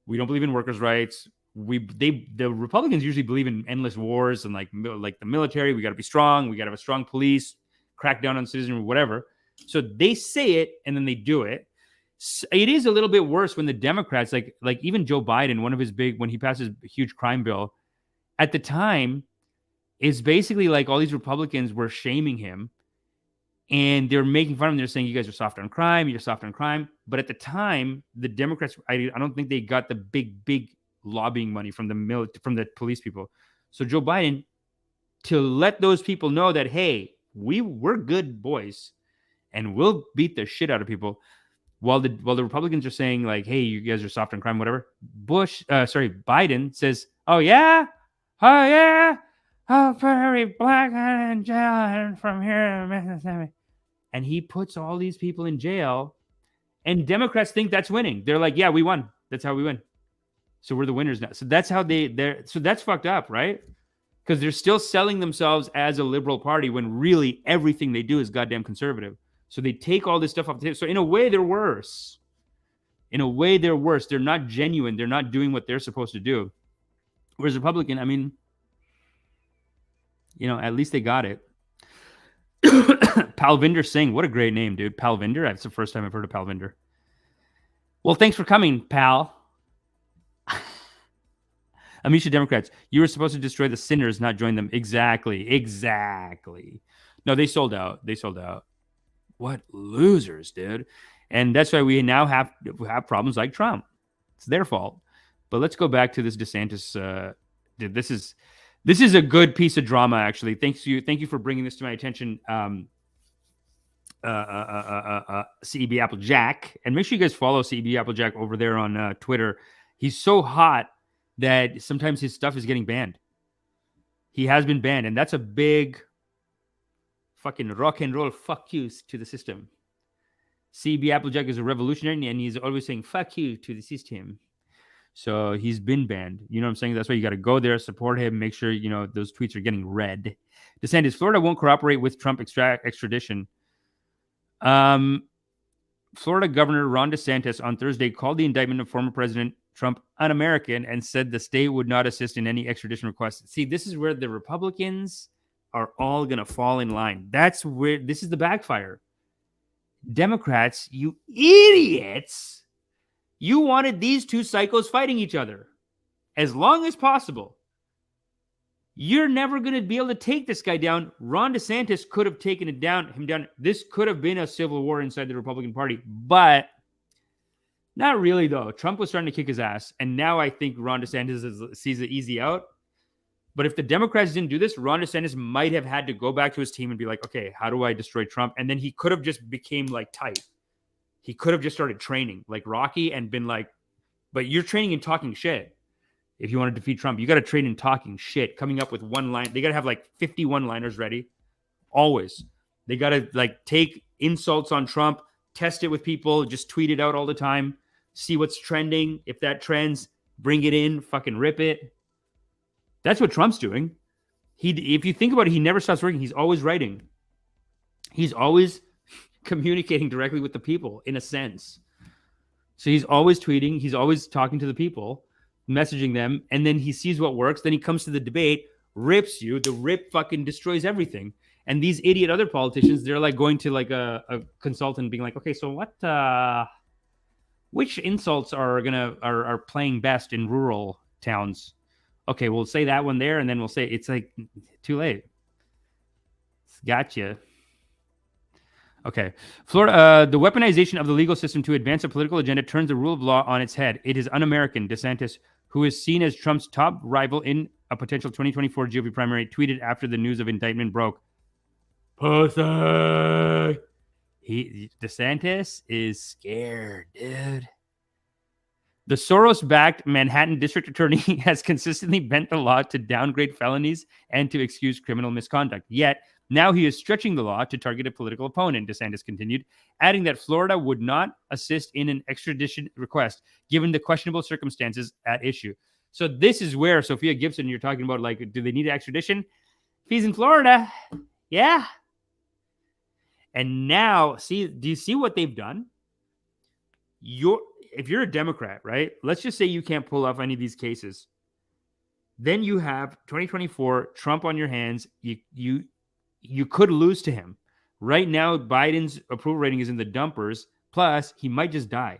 We don't believe in workers' rights. The Republicans usually believe in endless wars and like the military. We got to be strong. We got to have a strong police, crack down on citizenry, whatever. So they say it and then they do it. So it is a little bit worse when the Democrats, like even Joe Biden, when he passes a huge crime bill, at the time, is basically like all these Republicans were shaming him and they're making fun of him. They're saying, you guys are soft on crime. You're soft on crime. But at the time, the Democrats, I don't think they got the big lobbying money from the police people. So Joe Biden, to let those people know that, hey, we're good boys and we'll beat the shit out of people, while the Republicans are saying like, hey, you guys are soft on crime, whatever. Biden says, oh yeah, I'll put every black guy in jail and from here to Mississippi. And he puts all these people in jail, and Democrats think that's winning. They're like, yeah, we won. That's how we win. So we're the winners now. So that's how so that's fucked up, right? Because they're still selling themselves as a liberal party when really everything they do is goddamn conservative. So they take all this stuff off the table. So in a way, they're worse. They're not genuine. They're not doing what they're supposed to do. Whereas Republican, I mean, you know, at least they got it. Palvinder Singh, what a great name, dude. Palvinder. That's the first time I've heard of Palvinder. Well, thanks for coming, pal. Amisha Democrats, you were supposed to destroy the sinners, not join them. Exactly. No, they sold out. What losers, dude. And that's why we now have problems like Trump. It's their fault. But let's go back to this DeSantis. Dude, this is a good piece of drama, actually. Thank you for bringing this to my attention, CEB Applejack. And make sure you guys follow CEB Applejack over there on Twitter. He's so hot that sometimes his stuff is getting banned. He has been banned, and that's a big fucking rock and roll fuck yous to the system. CB Applejack is a revolutionary, and he's always saying fuck you to the system. So he's been banned. You know what I'm saying? That's why you got to go there, support him, make sure, you know, those tweets are getting read. DeSantis, Florida won't cooperate with Trump extradition. Florida Governor Ron DeSantis on Thursday called the indictment of former President Trump un-American and said the state would not assist in any extradition requests. See, this is where the Republicans are all going to fall in line. That's where this is the backfire. Democrats, you idiots, you wanted these two psychos fighting each other as long as possible. You're never going to be able to take this guy down. Ron DeSantis could have taken him down. This could have been a civil war inside the Republican Party, but not really, though. Trump was starting to kick his ass, and now I think Ron DeSantis sees it easy out. But if the Democrats didn't do this, Ron DeSantis might have had to go back to his team and be like, okay, how do I destroy Trump? And then he could have just became like tight. He could have just started training like Rocky and been like, but you're training and talking shit. If you want to defeat Trump, you got to train in talking shit, coming up with one line. They got to have like 50 one-liners ready. Always. They got to like take insults on Trump, test it with people, just tweet it out all the time, see what's trending. If that trends, bring it in, fucking rip it. That's what Trump's doing. If you think about it, he never stops working. He's always writing. He's always communicating directly with the people in a sense. So he's always tweeting. He's always talking to the people. messaging them, and then he sees what works. Then he comes to the debate, rips you. The rip fucking destroys everything. And these idiot other politicians, they're like going to like a consultant, being like, okay, so what? Which insults are playing best in rural towns? Okay, we'll say that one there, and then we'll say it's like too late. Gotcha. Okay. Florida, the weaponization of the legal system to advance a political agenda turns the rule of law on its head. It is un-American, DeSantis, who is seen as Trump's top rival in a potential 2024 GOP primary, tweeted after the news of indictment broke. Pussy! DeSantis is scared, dude. The Soros-backed Manhattan district attorney has consistently bent the law to downgrade felonies and to excuse criminal misconduct. Yet, now he is stretching the law to target a political opponent, DeSantis continued, adding that Florida would not assist in an extradition request, given the questionable circumstances at issue. So this is where, Sophia Gibson, you're talking about, like, do they need extradition? If he's in Florida, yeah. And now, do you see what they've done? If you're a Democrat, right? Let's just say you can't pull off any of these cases. Then you have 2024 Trump on your hands. You could lose to him. Right now, Biden's approval rating is in the dumpers. Plus, he might just die.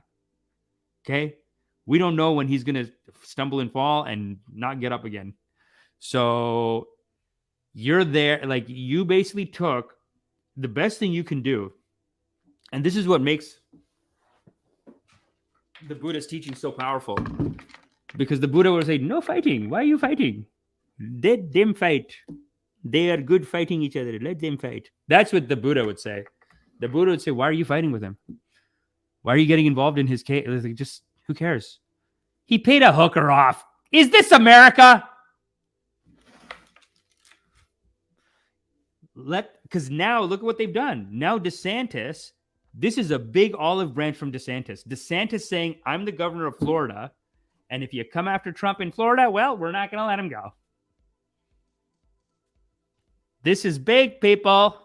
Okay? We don't know when he's going to stumble and fall and not get up again. So you're there. Like, you basically took the best thing you can do. And this is what makes the Buddha's teaching so powerful. Because the Buddha would say, no fighting. Why are you fighting? Let them fight. They are good fighting each other. Let them fight. That's what the Buddha would say. The Buddha would say, why are you fighting with him? Why are you getting involved in his case? Like, just, who cares? He paid a hooker off. Is this America? Because now, look at what they've done. Now DeSantis, this is a big olive branch from DeSantis. DeSantis saying, I'm the governor of Florida, and if you come after Trump in Florida, well, we're not going to let him go. This is big, people.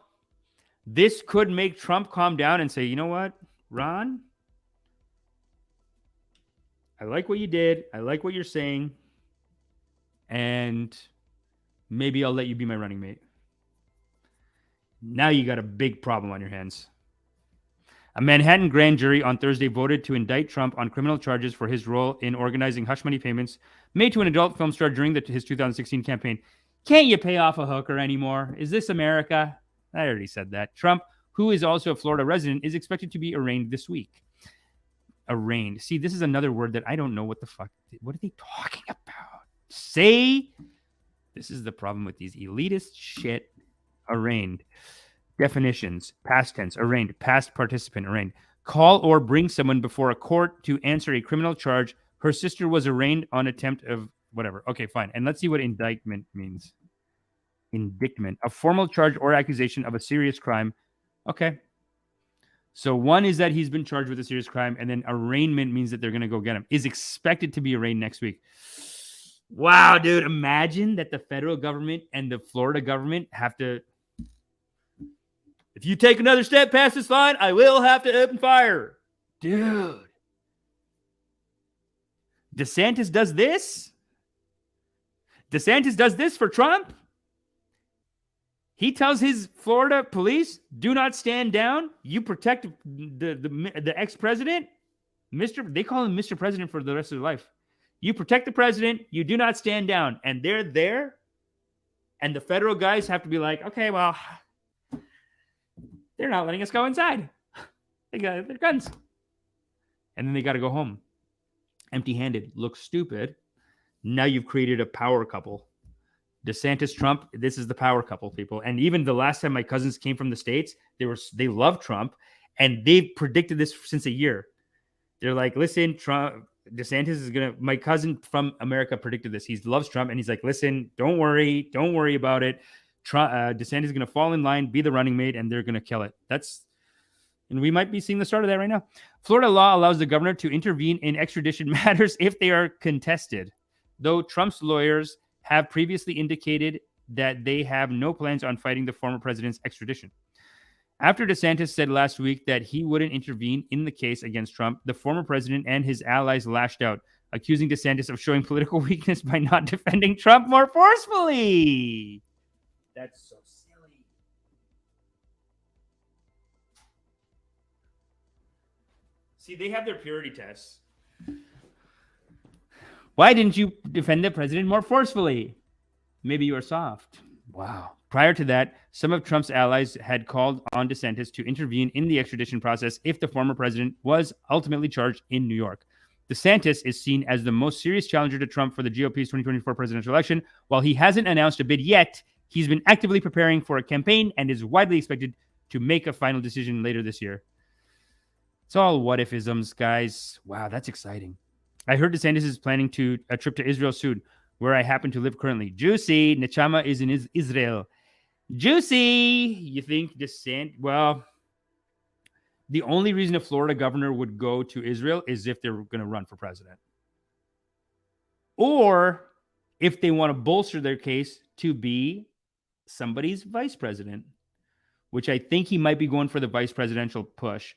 This could make Trump calm down and say, you know what, Ron? I like what you did. I like what you're saying. And maybe I'll let you be my running mate. Now you got a big problem on your hands. A Manhattan grand jury on Thursday voted to indict Trump on criminal charges for his role in organizing hush money payments made to an adult film star during his 2016 campaign. Can't you pay off a hooker anymore? Is this America? I already said that. Trump, who is also a Florida resident, is expected to be arraigned this week. Arraigned. See, this is another word that I don't know what the fuck. What are they talking about? Say, this is the problem with these elitist shit. Arraigned. Definitions. Past tense. Arraigned. Past participant. Arraigned. Call or bring someone before a court to answer a criminal charge. Her sister was arraigned on attempt of whatever. Okay, fine. And let's see what indictment means. Indictment. A formal charge or accusation of a serious crime. Okay. So one is that he's been charged with a serious crime, and then arraignment means that they're going to go get him. Is expected to be arraigned next week. Wow, dude. Imagine that the federal government and the Florida government have to... If you take another step past this line, I will have to open fire. Dude. DeSantis does this? DeSantis does this for Trump? He tells his Florida police, do not stand down. You protect the ex-president. They call him Mr. President for the rest of their life. You protect the president. You do not stand down. And they're there. And the federal guys have to be like, okay, well, they're not letting us go inside. They got their guns. And then they got to go home. Empty-handed. Looks stupid. Now you've created a power couple. DeSantis, Trump, this is the power couple, people. And even the last time my cousins came from the States, they love Trump. And they've predicted this since a year. They're like, listen, Trump, DeSantis is going to, my cousin from America predicted this. He loves Trump. And he's like, listen, don't worry about it. DeSantis is going to fall in line, be the running mate, and they're going to kill it. And we might be seeing the start of that right now. Florida law allows the governor to intervene in extradition matters if they are contested, though Trump's lawyers have previously indicated that they have no plans on fighting the former president's extradition. After DeSantis said last week that he wouldn't intervene in the case against Trump, the former president and his allies lashed out. accusing DeSantis of showing political weakness by not defending Trump more forcefully. That's so silly. See, they have their purity tests. Why didn't you defend the president more forcefully? Maybe you were soft. Wow. Prior to that, some of Trump's allies had called on DeSantis to intervene in the extradition process if the former president was ultimately charged in New York. DeSantis is seen as the most serious challenger to Trump for the GOP's 2024 presidential election. While he hasn't announced a bid yet, he's been actively preparing for a campaign and is widely expected to make a final decision later this year. It's all what-if-isms, guys. Wow, that's exciting. I heard DeSantis is planning a trip to Israel soon, where I happen to live currently. Juicy. Nechama is in Israel. Juicy. You think DeSantis? Well, the only reason a Florida governor would go to Israel is if they're going to run for president. Or if they want to bolster their case to be somebody's vice president, which I think he might be going for the vice presidential push.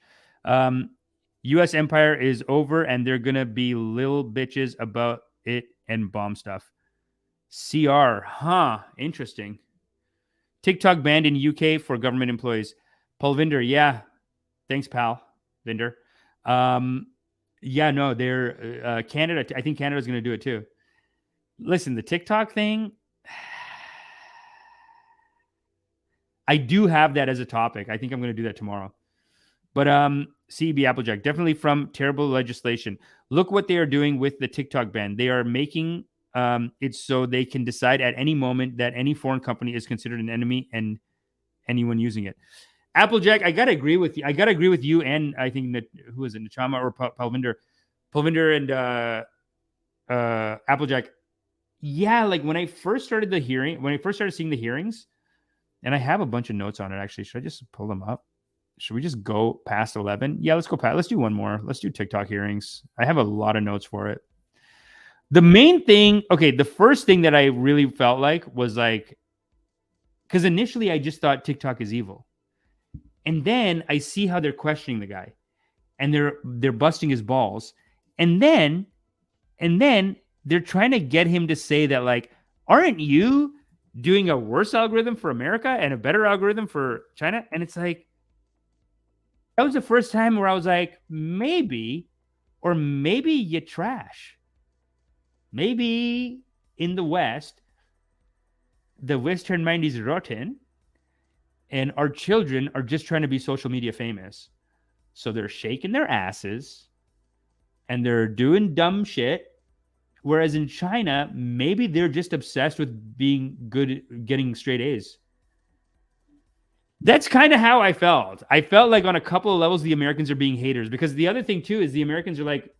U.S. empire is over, and they're going to be little bitches about it and bomb stuff. CR, huh? Interesting. TikTok banned in UK for government employees. Paul Vinder, yeah. Thanks, pal. Vinder. Yeah, no, they're Canada. I think Canada's going to do it too. Listen, the TikTok thing, I do have that as a topic. I think I'm going to do that tomorrow. But CB Applejack, definitely from terrible legislation. Look what they are doing with the TikTok ban. They are making it so they can decide at any moment that any foreign company is considered an enemy and anyone using it. Applejack, I gotta agree with you. I gotta agree with you, and I think that who is it, Nechama or Palvinder and Applejack. Yeah, like when I first started seeing the hearings, and I have a bunch of notes on it. Actually, should I just pull them up? Should we just go past 11? Yeah, let's go past. Let's do one more. Let's do TikTok hearings. I have a lot of notes for it. The main thing, okay, the first thing that I really felt like was like, because initially I just thought TikTok is evil. And then I see how they're questioning the guy and they're busting his balls. And then they're trying to get him to say that, like, aren't you doing a worse algorithm for America and a better algorithm for China? And it's like, that was the first time where I was like, maybe you trash. Maybe in the West, the Western mind is rotten and our children are just trying to be social media famous. So they're shaking their asses and they're doing dumb shit. Whereas in China, maybe they're just obsessed with being good, getting straight A's. That's kind of how I felt. I felt like on a couple of levels, the Americans are being haters, because the other thing too is the Americans are like,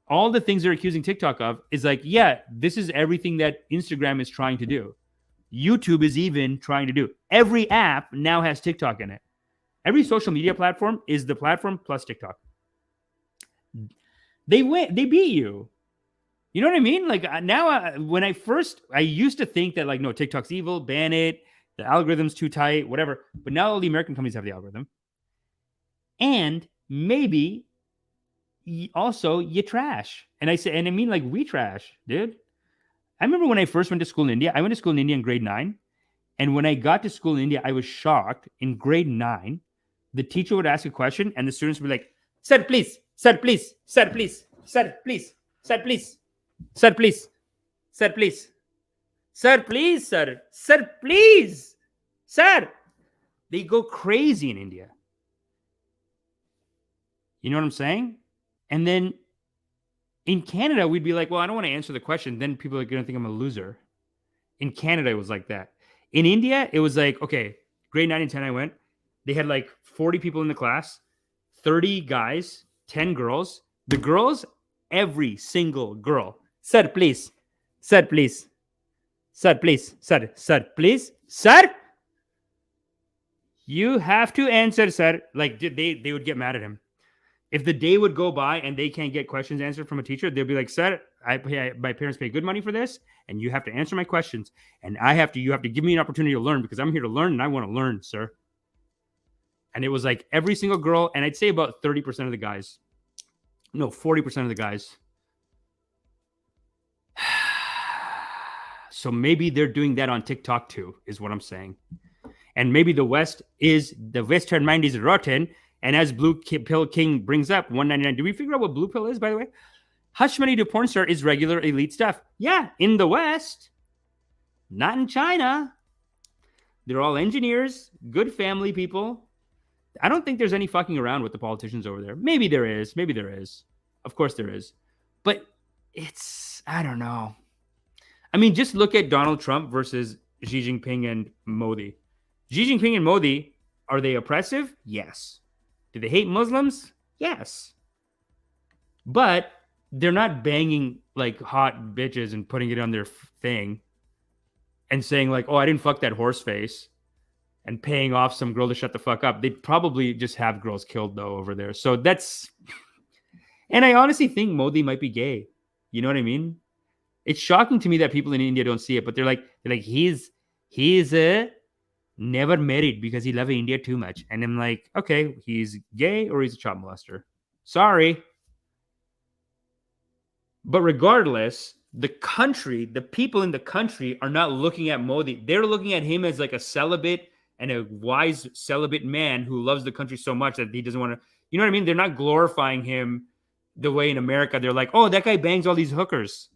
all the things they're accusing TikTok of is like, yeah, this is everything that Instagram is trying to do. YouTube is even trying to do. Every app now has TikTok in it. Every social media platform is the platform plus TikTok. They win. They beat you. You know what I mean? Like now, when I used to think that like, no, TikTok's evil, ban it. The algorithm's too tight, whatever. But now all the American companies have the algorithm. And maybe also you trash. And I mean like we trash, dude. I remember when I first went to school in India. I went to school in India in grade 9. And when I got to school in India, I was shocked. In grade 9, the teacher would ask a question and the students would be like, sir, please, sir, please, sir, please, sir, please, sir, please, sir, please, sir, please. Sir, please, sir. Sir, please. Sir. They go crazy in India. You know what I'm saying? And then in Canada, we'd be like, well, I don't want to answer the question. Then people are going to think I'm a loser. In Canada, it was like that. In India, it was like, okay, grade 9 and 10 I went. They had like 40 people in the class, 30 guys, 10 girls. The girls, every single girl. Sir, please. Sir, please. Sir, please. Sir, sir, please. Sir, you have to answer, sir. Like they would get mad at him. If the day would go by and they can't get questions answered from a teacher, they'll be like, sir, my parents pay good money for this, and you have to answer my questions. And you have to give me an opportunity to learn, because I'm here to learn and I want to learn, sir. And it was like every single girl, and I'd say about 30% of the guys. No, 40% of the guys So maybe they're doing that on TikTok too, is what I'm saying. And maybe the Western mind is rotten. And as Blue Pill King brings up, $1.99. Do we figure out what Blue Pill is, by the way? Hush money to porn star is regular elite stuff. Yeah, in the West, not in China. They're all engineers, good family people. I don't think there's any fucking around with the politicians over there. Maybe there is. Maybe there is. Of course there is. But it's, I don't know. I mean, just look at Donald Trump versus Xi Jinping and Modi. Xi Jinping and Modi, are they oppressive? Yes. Do they hate Muslims? Yes. But they're not banging like hot bitches and putting it on their thing and saying like, oh, I didn't fuck that horse face and paying off some girl to shut the fuck up. They'd probably just have girls killed though over there. So that's, and I honestly think Modi might be gay. You know what I mean? It's shocking to me that people in India don't see it, but they're like, he's never married because he loves India too much. And I'm like, okay, he's gay or he's a child molester. Sorry. But regardless, the country, the people in the country are not looking at Modi. They're looking at him as like a celibate and a wise celibate man who loves the country so much that he doesn't want to, you know what I mean? They're not glorifying him the way in America. They're like, oh, that guy bangs all these hookers.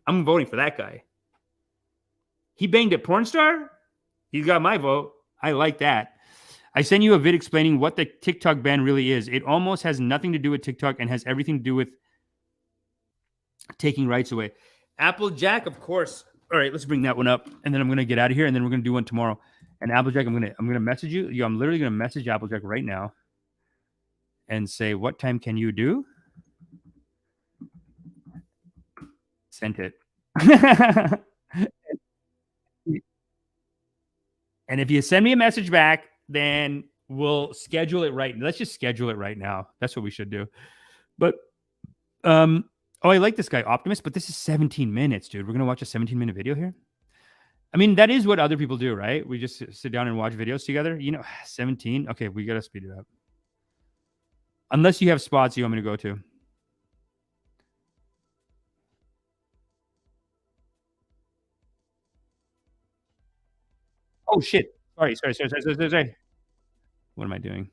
I'm voting for that guy. He banged a porn star? He's got my vote. I like that. I sent you a vid explaining what the TikTok ban really is. It almost has nothing to do with TikTok and has everything to do with taking rights away. Applejack, of course. All right, let's bring that one up, and then I'm gonna get out of here, and then we're gonna do one tomorrow. And Applejack, I'm gonna message you. I'm literally gonna message Applejack right now and say, what time can you do? Sent it. And if you send me a message back, then we'll schedule it right. Let's just schedule it right now. That's what we should do. But oh, I like this guy, Optimus, but this is 17 minutes, dude. We're gonna watch a 17-minute video here. I mean, that is what other people do, right? We just sit down and watch videos together. You know, 17. Okay, we gotta speed it up. Unless you have spots you want me to go to. Oh shit! Sorry. What am I doing?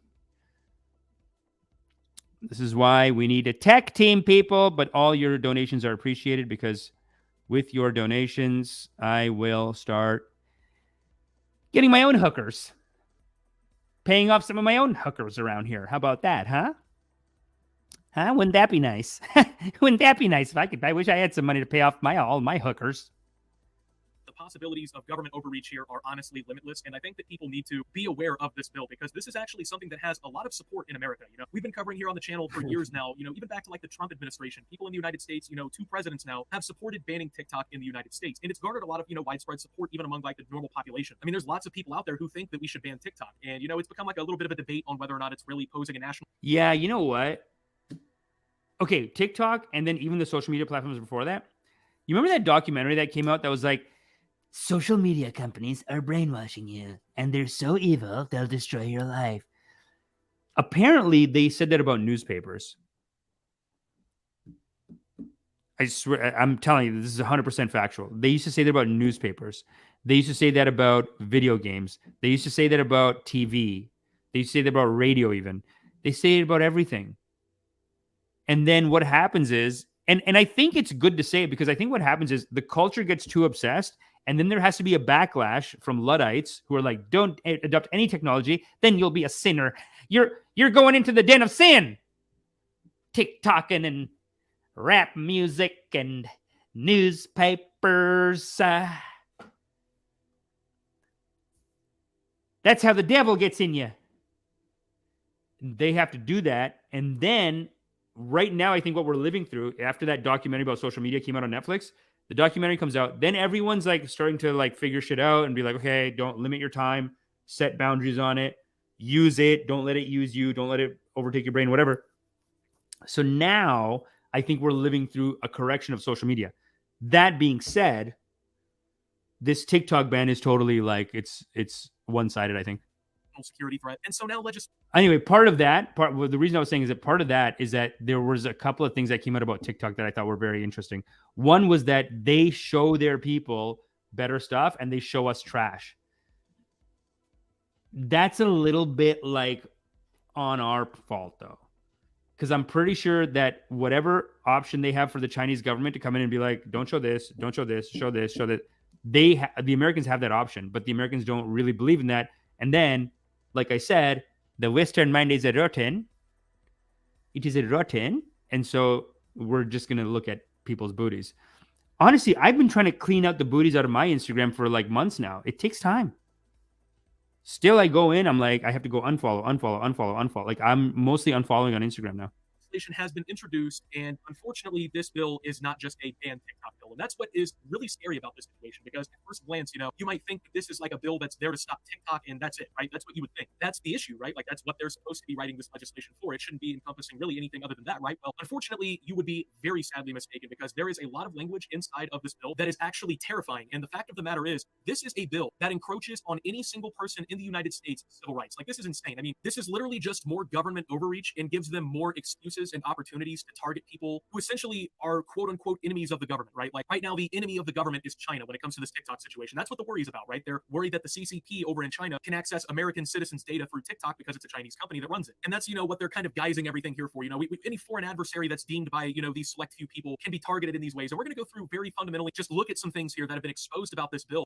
This is why we need a tech team, people. But all your donations are appreciated because with your donations, I will start getting my own hookers, paying off some of my own hookers around here. How about that, huh? Huh? Wouldn't that be nice? Wouldn't that be nice if I could? I wish I had some money to pay off all my hookers. The possibilities of government overreach here are honestly limitless, and I think that people need to be aware of this bill because this is actually something that has a lot of support in America. You know, we've been covering here on the channel for years now, you know, even back to like the Trump administration. People in the United States, you know, 2 presidents now have supported banning TikTok in the United States, and it's garnered a lot of, you know, widespread support even among like the normal population. I mean, there's lots of people out there who think that we should ban TikTok, and you know, it's become like a little bit of a debate on whether or not it's really posing a national. Yeah, you know what? Okay, TikTok and then even the social media platforms before that. You remember that documentary that came out that was like, social media companies are brainwashing you and they're so evil, they'll destroy your life. Apparently, they said that about newspapers. I swear, I'm telling you, this is 100% factual. They used to say that about newspapers. They used to say that about video games. They used to say that about TV. They used to say that about radio even. They say it about everything. And then what happens is, and I think it's good to say it because I think what happens is the culture gets too obsessed and then there has to be a backlash from Luddites who are like, don't adopt any technology, then you'll be a sinner. You're going into the den of sin. TikToking and rap music and newspapers. That's how the devil gets in you. They have to do that. And then right now, I think what we're living through after that documentary about social media came out on Netflix, the documentary comes out, then everyone's like starting to like figure shit out and be like, okay, don't limit your time, set boundaries on it, use it, don't let it use you, don't let it overtake your brain, whatever. So now I think we're living through a correction of social media. That being said, this TikTok ban is totally like, it's one-sided, I think. national security threat. And so now Anyway, well, the reason I was saying is that part of that is that there was a couple of things that came out about TikTok that I thought were very interesting. One was that they show their people better stuff and they show us trash. That's a little bit like on our fault though. Because I'm pretty sure that whatever option they have for the Chinese government to come in and be like, don't show this, don't show this, show this, show that, the Americans have that option, but the Americans don't really believe in that. And then, like I said, the Western mind is a rotten. It is a rotten. And so we're just going to look at people's booties. Honestly, I've been trying to clean out the booties out of my Instagram for like months now. It takes time. Still, I go in, I'm like, I have to go unfollow. Like, I'm mostly unfollowing on Instagram now. legislation has been introduced, and unfortunately, this bill is not just a ban TikTok bill. And that's what is really scary about this situation, because at first glance, you might think this is like a bill that's there to stop TikTok, and that's it, right? That's what you would think. That's the issue, right? Like, that's what they're supposed to be writing this legislation for. It shouldn't be encompassing really anything other than that, right? Well, unfortunately, you would be very sadly mistaken, because there is a lot of language inside of this bill that is actually terrifying. And the fact of the matter is, this is a bill that encroaches on any single person in the United States' civil rights. Like, this is insane. I mean, this is literally just more government overreach and gives them more excuses and opportunities to target people who essentially are quote unquote enemies of the government, right? Like right now, the enemy of the government is China when it comes to this TikTok situation. That's what the worry is about, right? They're worried that the CCP over in China can access American citizens' data through TikTok because it's a Chinese company that runs it. And that's, what they're kind of guising everything here for. Any foreign adversary that's deemed by, these select few people can be targeted in these ways. And we're going to go through very fundamentally, just look at some things here that have been exposed about this bill.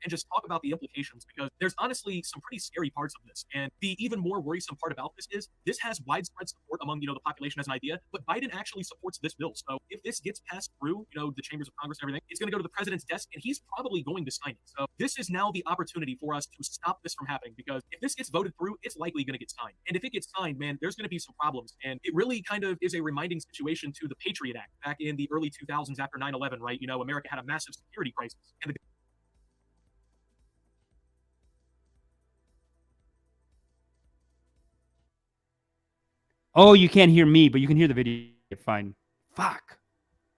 And just talk about the implications, because there's honestly some pretty scary parts of this. And the even more worrisome part about this is this has widespread support among, the population as an idea, but Biden actually supports this bill. So if this gets passed through, the chambers of Congress and everything, it's going to go to the president's desk and he's probably going to sign it. So this is now the opportunity for us to stop this from happening, because if this gets voted through, it's likely going to get signed. And if it gets signed, man, there's going to be some problems. And it really kind of is a reminding situation to the Patriot Act back in the early 2000s after 9/11, right? America had a massive security crisis. And the Oh, you can't hear me, but you can hear the video. Fine. Fuck.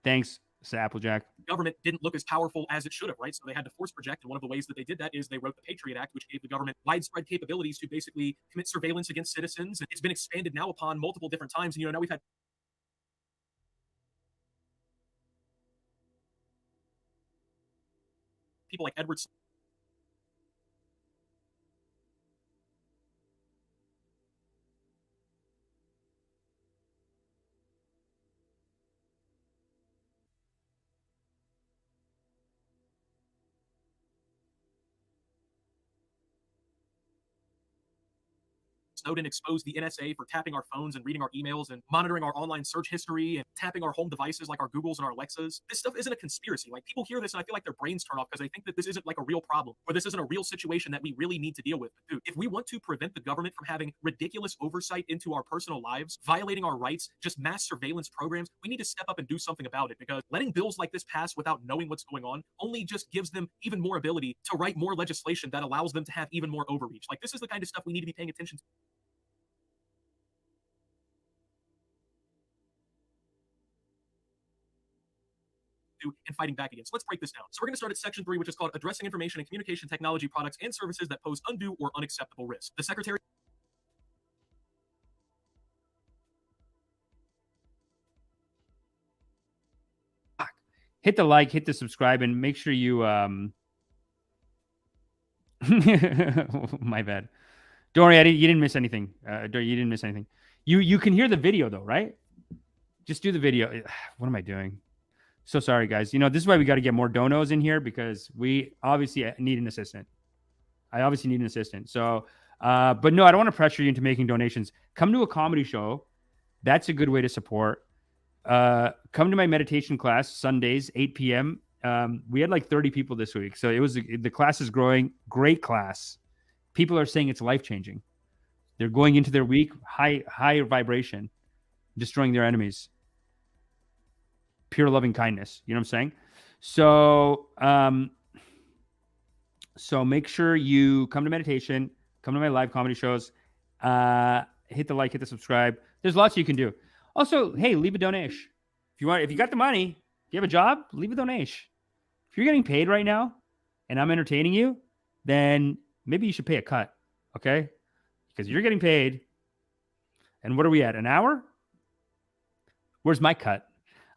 Thanks, Applejack. government didn't look as powerful as it should have, right? So they had to force project. And one of the ways that they did that is they wrote the Patriot Act, which gave the government widespread capabilities to basically commit surveillance against citizens. And it's been expanded now upon multiple different times. And, now we've had people like Edward Snowden exposed the NSA for tapping our phones and reading our emails and monitoring our online search history and tapping our home devices like our Googles and our Alexas. This stuff isn't a conspiracy. Like, people hear this and I feel like their brains turn off because they think that this isn't like a real problem, or this isn't a real situation that we really need to deal with. But dude, if we want to prevent the government from having ridiculous oversight into our personal lives, violating our rights, just mass surveillance programs, we need to step up and do something about it, because letting bills like this pass without knowing what's going on only just gives them even more ability to write more legislation that allows them to have even more overreach. Like, this is the kind of stuff we need to be paying attention to. to and fighting back against. Let's break this down. So we're going to start at section 3, which is called addressing information and communication technology products and services that pose undue or unacceptable risk. The Secretary hit the like, hit the subscribe, and make sure you my bad. Don't worry, you didn't miss anything. You didn't miss anything. You can hear the video though, right? Just do the video. What am I doing? So sorry, guys. You know, this is why we got to get more donos in here, because we obviously need an assistant. I obviously need an assistant. So, but no, I don't want to pressure you into making donations. Come to a comedy show. That's a good way to support. Come to my meditation class Sundays, 8 p.m. We had like 30 people this week. So the class is growing. Great class. People are saying it's life-changing. They're going into their week, high vibration, destroying their enemies. Pure loving kindness. You know what I'm saying? So, so make sure you come to meditation, come to my live comedy shows, hit the like, hit the subscribe. There's lots you can do. Also, hey, leave a donation. If you got the money, if you have a job, leave a donation. If you're getting paid right now and I'm entertaining you, then maybe you should pay a cut. Okay? Because you're getting paid. And what are we at? An hour? Where's my cut?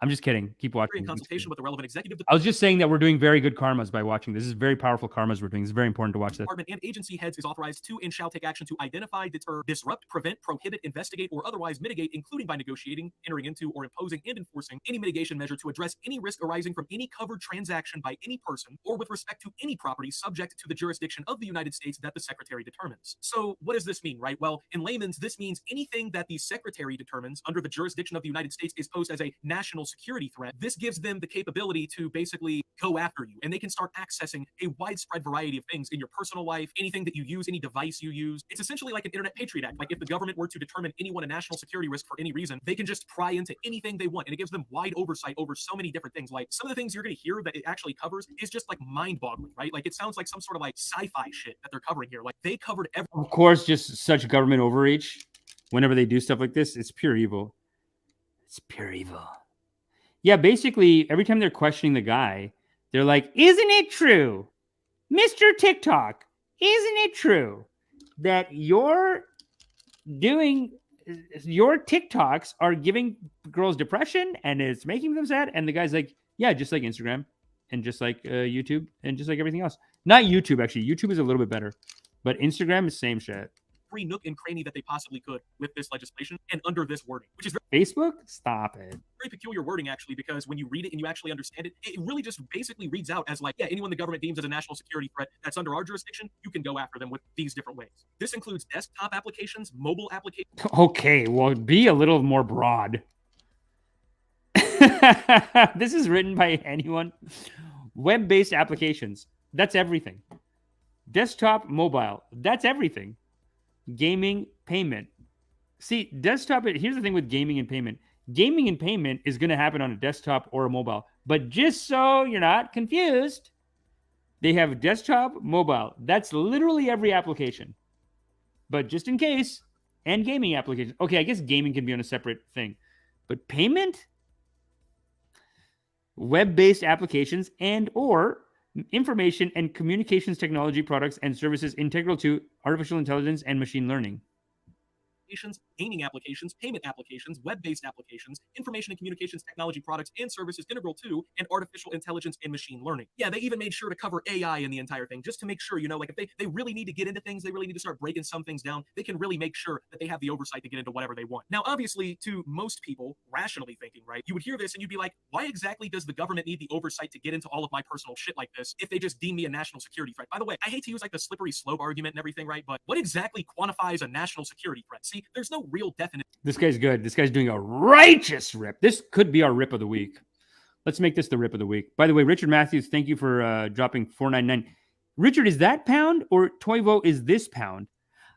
I'm just kidding. Keep watching. in consultation with the relevant executive I was just saying that we're doing very good karmas by watching this. This is very powerful karmas we're doing. It's very important to watch this. department and agency heads is authorized to and shall take action to identify, deter, disrupt, prevent, prohibit, investigate, or otherwise mitigate, including by negotiating, entering into, or imposing and enforcing any mitigation measure to address any risk arising from any covered transaction by any person or with respect to any property subject to the jurisdiction of the United States that the Secretary determines. So what does this mean, right? Well, in layman's, this means anything that the Secretary determines under the jurisdiction of the United States is posed as a national security threat. This gives them the capability to basically go after you, and they can start accessing a widespread variety of things in your personal life, anything that you use, any device you use. It's essentially like an Internet Patriot Act. Like if the government were to determine anyone a national security risk for any reason, they can just pry into anything they want, and it gives them wide oversight over so many different things. Like some of the things you're going to hear that it actually covers is just like mind-boggling, right? Like it sounds like some sort of like sci-fi shit that they're covering here. Like they covered everything. Of course, just such government overreach. Whenever they do stuff like this, it's pure evil. It's pure evil. Yeah, basically, every time they're questioning the guy, they're like, isn't it true, Mr. TikTok, isn't it true that your TikToks are giving girls depression and it's making them sad? And the guy's like, yeah, just like Instagram and just like YouTube and just like everything else. Not YouTube, actually. YouTube is a little bit better. But Instagram is same shit. Every nook and cranny that they possibly could with this legislation and under this wording, which is Facebook? Stop it. very peculiar wording, actually, because when you read it and you actually understand it, it really just basically reads out as like, yeah, anyone the government deems as a national security threat that's under our jurisdiction, you can go after them with these different ways. This includes desktop applications, mobile applications. Okay, well, be a little more broad. This is written by anyone. Web-based applications. That's everything. Desktop, mobile. That's everything. Gaming, payment. See, desktop, here's the thing with gaming and payment. Gaming and payment is going to happen on a desktop or a mobile. But just so you're not confused, they have desktop, mobile. That's literally every application. But just in case, and gaming applications. Okay, I guess gaming can be on a separate thing. But payment? Web-based applications and or information and communications technology products and services integral to artificial intelligence and machine learning. Gaming applications, payment applications, web-based applications, information and communications technology products and services integral to and artificial intelligence and machine learning. Yeah, they even made sure to cover AI in the entire thing, just to make sure, you know, like if they really need to get into things, they really need to start breaking some things down, they can really make sure that they have the oversight to get into whatever they want. Now, obviously, to most people, rationally thinking, right, you would hear this and you'd be like, why exactly does the government need the oversight to get into all of my personal shit like this if they just deem me a national security threat? By the way, I hate to use like the slippery slope argument and everything, right, but what exactly quantifies a national security threat? See, there's no real definition. This guy's good. This guy's doing a righteous rip. This could be our rip of the week. Let's make this the rip of the week. By the way, Richard Matthews, thank you for dropping $4.99. Richard, is that pound or Toivo is this pound?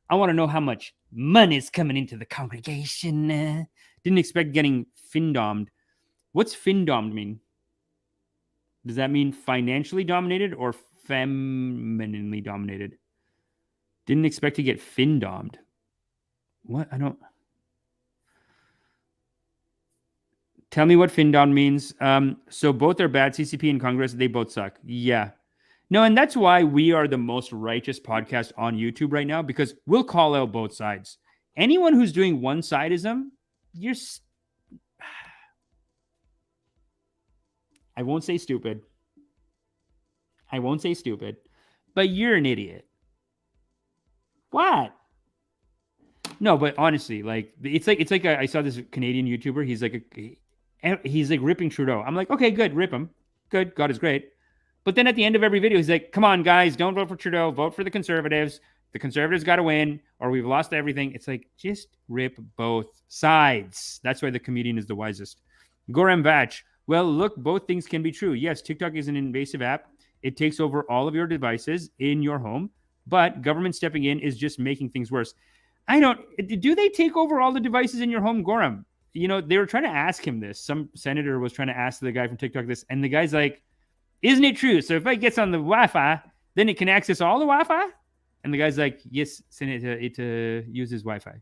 I want to know how much money is coming into the congregation. Didn't expect getting fin-domed. What's fin-domed mean? Does that mean financially dominated or femininely dominated? Didn't expect to get fin-domed. What? I don't... Tell me what FinDom means. So both are bad. CCP and Congress, they both suck. Yeah. No, and that's why we are the most righteous podcast on YouTube right now, because we'll call out both sides. Anyone who's doing one-sidism, I won't say stupid. But you're an idiot. What? No, but honestly, like it's like I saw this Canadian YouTuber. He's like ripping Trudeau. I'm like, okay, good, rip him. Good, God is great. But then at the end of every video, he's like, come on, guys, don't vote for Trudeau. Vote for the Conservatives. The Conservatives got to win or we've lost everything. It's like, just rip both sides. That's why the comedian is the wisest. Gorem Vach. Well, look, both things can be true. Yes, TikTok is an invasive app. It takes over all of your devices in your home. But government stepping in is just making things worse. Do they take over all the devices in your home, Gorem? You know, they were trying to ask him this. Some senator was trying to ask the guy from TikTok this. And the guy's like, isn't it true? So if it gets on the Wi-Fi, then it can access all the Wi-Fi? And the guy's like, yes, Senator, it uses Wi-Fi.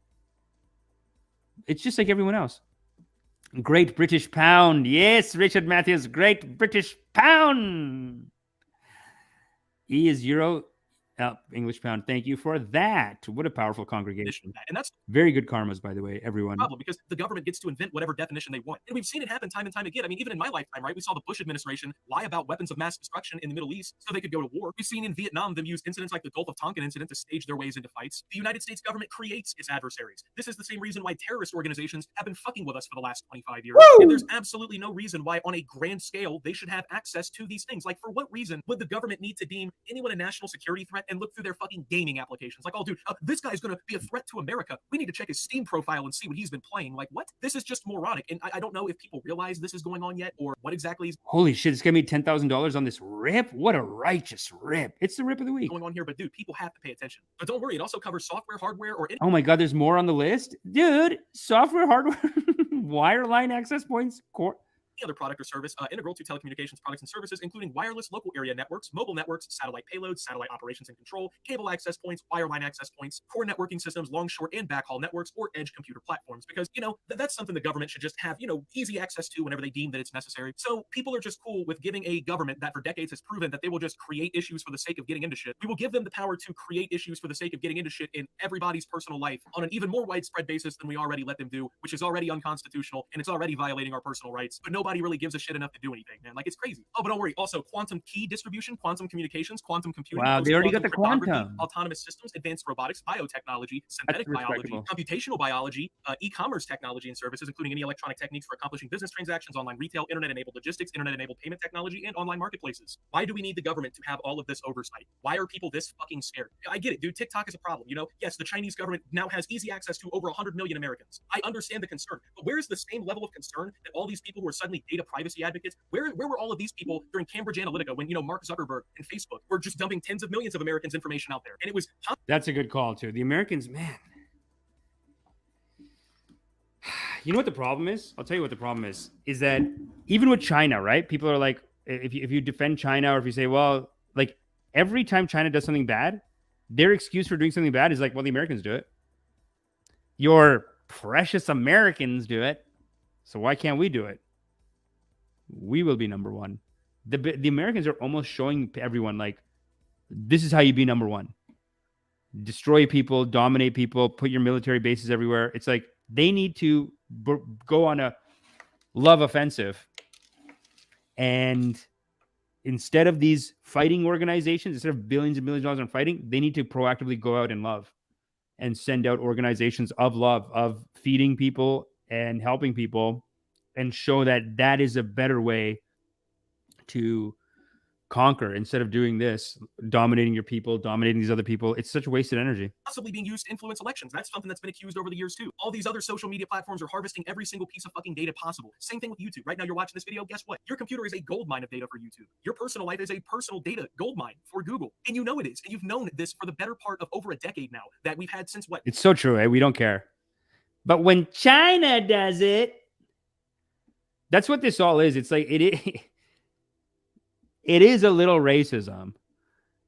It's just like everyone else. Great British Pound. Yes, Richard Matthews, Great British Pound. E is Euro. English Pound. Thank you for that. What a powerful congregation. And that's very good karmas, by the way, everyone. Problem, because the government gets to invent whatever definition they want. And we've seen it happen time and time again. I mean, even in my lifetime, right? We saw the Bush administration lie about weapons of mass destruction in the Middle East so they could go to war. We've seen in Vietnam them use incidents like the Gulf of Tonkin incident to stage their ways into fights. The United States government creates its adversaries. This is the same reason why terrorist organizations have been fucking with us for the last 25 years. Woo! And there's absolutely no reason why on a grand scale they should have access to these things. Like, for what reason would the government need to deem anyone a national security threat and look through their fucking gaming applications? Like, oh, dude, this guy's going to be a threat to America. We need to check his Steam profile and see what he's been playing. Like, what? This is just moronic. And I don't know if people realize this is going on yet or what exactly is Holy shit, it's going to be $10,000 on this rip? What a righteous rip. It's the rip of the week. going on here. But, dude, people have to pay attention. But don't worry, it also covers software, hardware, or any Oh my God, there's more on the list? Dude, software, hardware, wireline access points, core. other product or service integral to telecommunications products and services, including wireless local area networks, mobile networks, satellite payloads, satellite operations and control, cable access points, wireline access points, core networking systems, long, short, and backhaul networks, or edge computer platforms. Because, you know, that's something the government should just have, you know, easy access to whenever they deem that it's necessary. So people are just cool with giving a government that for decades has proven that they will just create issues for the sake of getting into shit. We will give them the power to create issues for the sake of getting into shit in everybody's personal life on an even more widespread basis than we already let them do, which is already unconstitutional and it's already violating our personal rights. But nobody really gives a shit enough to do anything, man. Like, it's crazy. Oh, but don't worry. Also, quantum key distribution, quantum communications, quantum computing. Wow, they already got the cryptography, quantum. autonomous systems, advanced robotics, biotechnology, synthetic biology, respectable. computational biology, e-commerce technology and services, including any electronic techniques for accomplishing business transactions, online retail, internet-enabled logistics, internet-enabled payment technology, and online marketplaces. Why do we need the government to have all of this oversight? Why are people this fucking scared? I get it, dude. TikTok is a problem. You know, yes, the Chinese government now has easy access to over 100 million Americans. I understand the concern, but where is the same level of concern that all these people who are suddenly data privacy advocates, where were all of these people during Cambridge Analytica when, you know, Mark Zuckerberg and Facebook were just dumping tens of millions of Americans' information out there? And it was That's a good call, too. The Americans, man. You know what the problem is? I'll tell you what the problem is that even with China, right? People are like, if you defend China or if you say, well, like every time China does something bad, their excuse for doing something bad is like, well, the Americans do it. Your precious Americans do it. So why can't we do it? We will be number one. The Americans are almost showing everyone like, this is how you be number one. Destroy people, dominate people, put your military bases everywhere. It's like they need to go on a love offensive. And instead of these fighting organizations, instead of billions and billions of dollars on fighting, they need to proactively go out and love and send out organizations of love, of feeding people and helping people, and show that that is a better way to conquer instead of doing this, dominating your people, dominating these other people. It's such a wasted energy. possibly being used to influence elections. That's something that's been accused over the years too. All these other social media platforms are harvesting every single piece of fucking data possible. Same thing with YouTube. Right now you're watching this video. Guess what? Your computer is a gold mine of data for YouTube. Your personal life is a personal data gold mine for Google. And you know it is. And you've known this for the better part of over a decade now that we've had since what? It's so true, eh? We don't care. But when China does it, that's what this all is. It's like it is a little racism.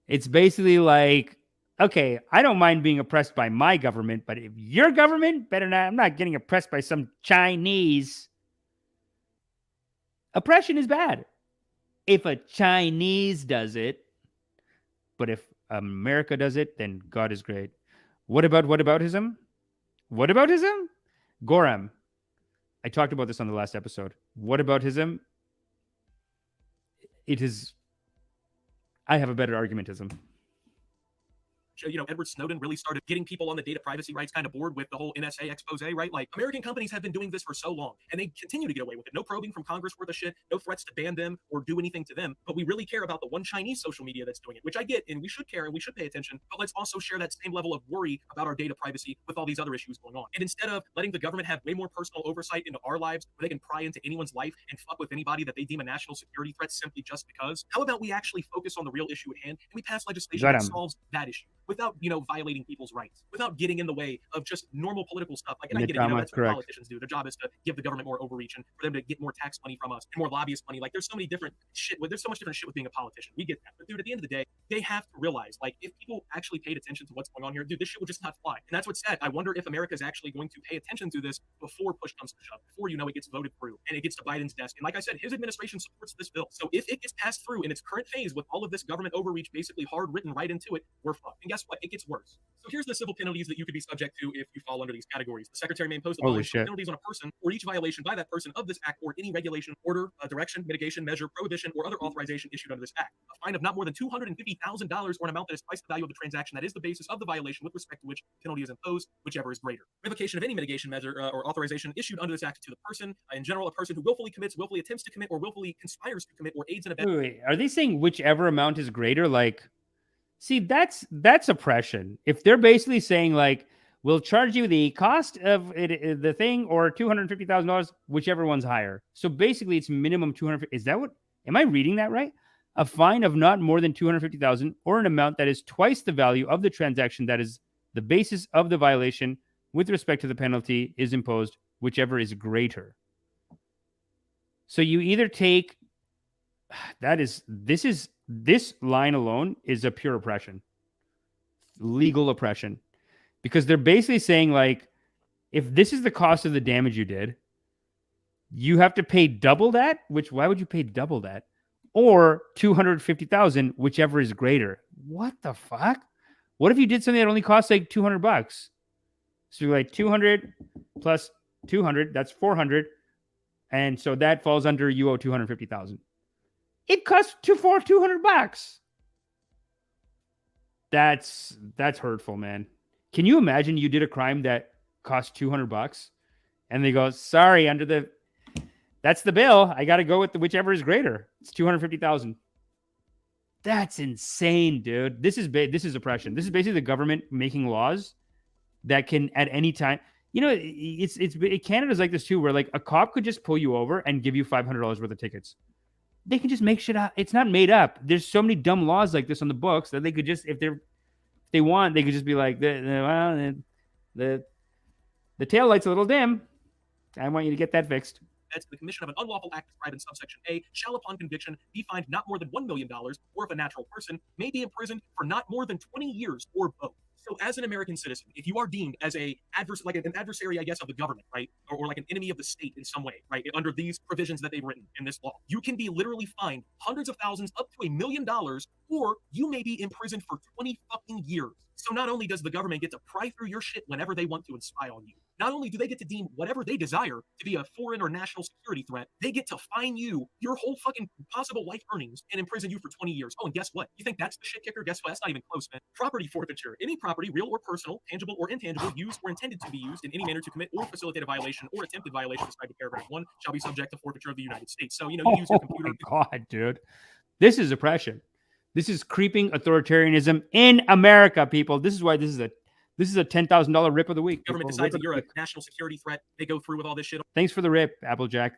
It's basically like, okay, I don't mind being oppressed by my government, but if your government, better not, I'm not getting oppressed by some Chinese. Oppression is bad. If a Chinese does it, but if America does it, then God is great. Whataboutism? Whataboutism? Gorham. I talked about this on the last episode. Whataboutism? It is. I have a better argumentism. Edward Snowden really started getting people on the data privacy rights kind of board with the whole NSA expose, right? Like, American companies have been doing this for so long, and they continue to get away with it. No probing from Congress worth of shit, no threats to ban them or do anything to them. But we really care about the one Chinese social media that's doing it, which I get, and we should care and we should pay attention. But let's also share that same level of worry about our data privacy with all these other issues going on. And instead of letting the government have way more personal oversight into our lives, where they can pry into anyone's life and fuck with anybody that they deem a national security threat simply just because, how about we actually focus on the real issue at hand and we pass legislation that solves that issue without, violating people's rights, without getting in the way of just normal political stuff. Like, and I get it, that's what politicians do. Their job is to give the government more overreach and for them to get more tax money from us and more lobbyist money. Like, there's so many different shit. There's so much different shit with being a politician. We get that. But dude, at the end of the day, they have to realize, like, if people actually paid attention to what's going on here, dude, this shit would just not fly. And that's what's sad. I wonder if America is actually going to pay attention to this before push comes to shove, before, it gets voted through and it gets to Biden's desk. And like I said, his administration supports this bill. So if it gets passed through in its current phase with all of this government overreach basically hard written right into it, we're fucked. And guess what? It gets worse. So here's the civil penalties that you could be subject to if you fall under these categories. The Secretary may impose the following penalties on a person or each violation by that person of this act or any regulation, order, direction, mitigation, measure, prohibition, or other authorization issued under this act. A fine of not more than $250,000 or an amount that is twice the value of the transaction that is the basis of the violation with respect to which penalty is imposed, whichever is greater. Revocation of any mitigation measure or authorization issued under this act to the person. In general, a person who willfully commits, willfully attempts to commit, or willfully conspires to commit or aids in a... Wait. Are they saying whichever amount is greater? Like, see, that's oppression. If they're basically saying, like, we'll charge you the cost of it, the thing, or $250,000, whichever one's higher. So basically, it's minimum $250,000. Is that what? Am I reading that right? A fine of not more than $250,000 or an amount that is twice the value of the transaction that is the basis of the violation with respect to the penalty is imposed, whichever is greater. So you either take this line alone is a pure oppression, legal oppression, because they're basically saying, like, if this is the cost of the damage you did, you have to pay double that, which why would you pay double that? Or $250,000, whichever is greater. What the fuck? What if you did something that only costs like $200? So you're like 200 plus 200, that's 400. And so that falls under you owe 250,000. It costs $200. That's hurtful, man. Can you imagine you did a crime that cost $200 and they go, sorry, that's the bill. I got to go with whichever is greater. It's 250,000. That's insane, dude. This is oppression. This is basically the government making laws that can at any time. Canada's like this too, where like a cop could just pull you over and give you $500 worth of tickets. They can just make shit up. It's not made up. There's so many dumb laws like this on the books that they could just, if they want, they could just be like, the tail light's a little dim. I want you to get that fixed. To the commission of an unlawful act described in subsection A shall upon conviction be fined not more than $1 million, or if a natural person may be imprisoned for not more than 20 years or both. So as an American citizen, if you are deemed as an adversary, I guess, of the government, right? Or like an enemy of the state in some way, right? Under these provisions that they've written in this law, you can be literally fined hundreds of thousands up to $1 million, or you may be imprisoned for 20 fucking years. So not only does the government get to pry through your shit whenever they want to and spy on you, not only do they get to deem whatever they desire to be a foreign or national security threat, they get to fine you your whole fucking possible life earnings and imprison you for 20 years. Oh, and guess what? You think that's the shit kicker? Guess what? That's not even close, man. Property forfeiture. Any property, real or personal, tangible or intangible, used or intended to be used in any manner to commit or facilitate a violation or attempted violation described in paragraph 1 shall be subject to forfeiture of the United States. So, you use your computer. Oh my God, dude. This is oppression. This is creeping authoritarianism in America, people. This is why this is a $10,000 rip of the week. Government decides that you're a national security threat. They go through with all this shit. Thanks for the rip, Applejack.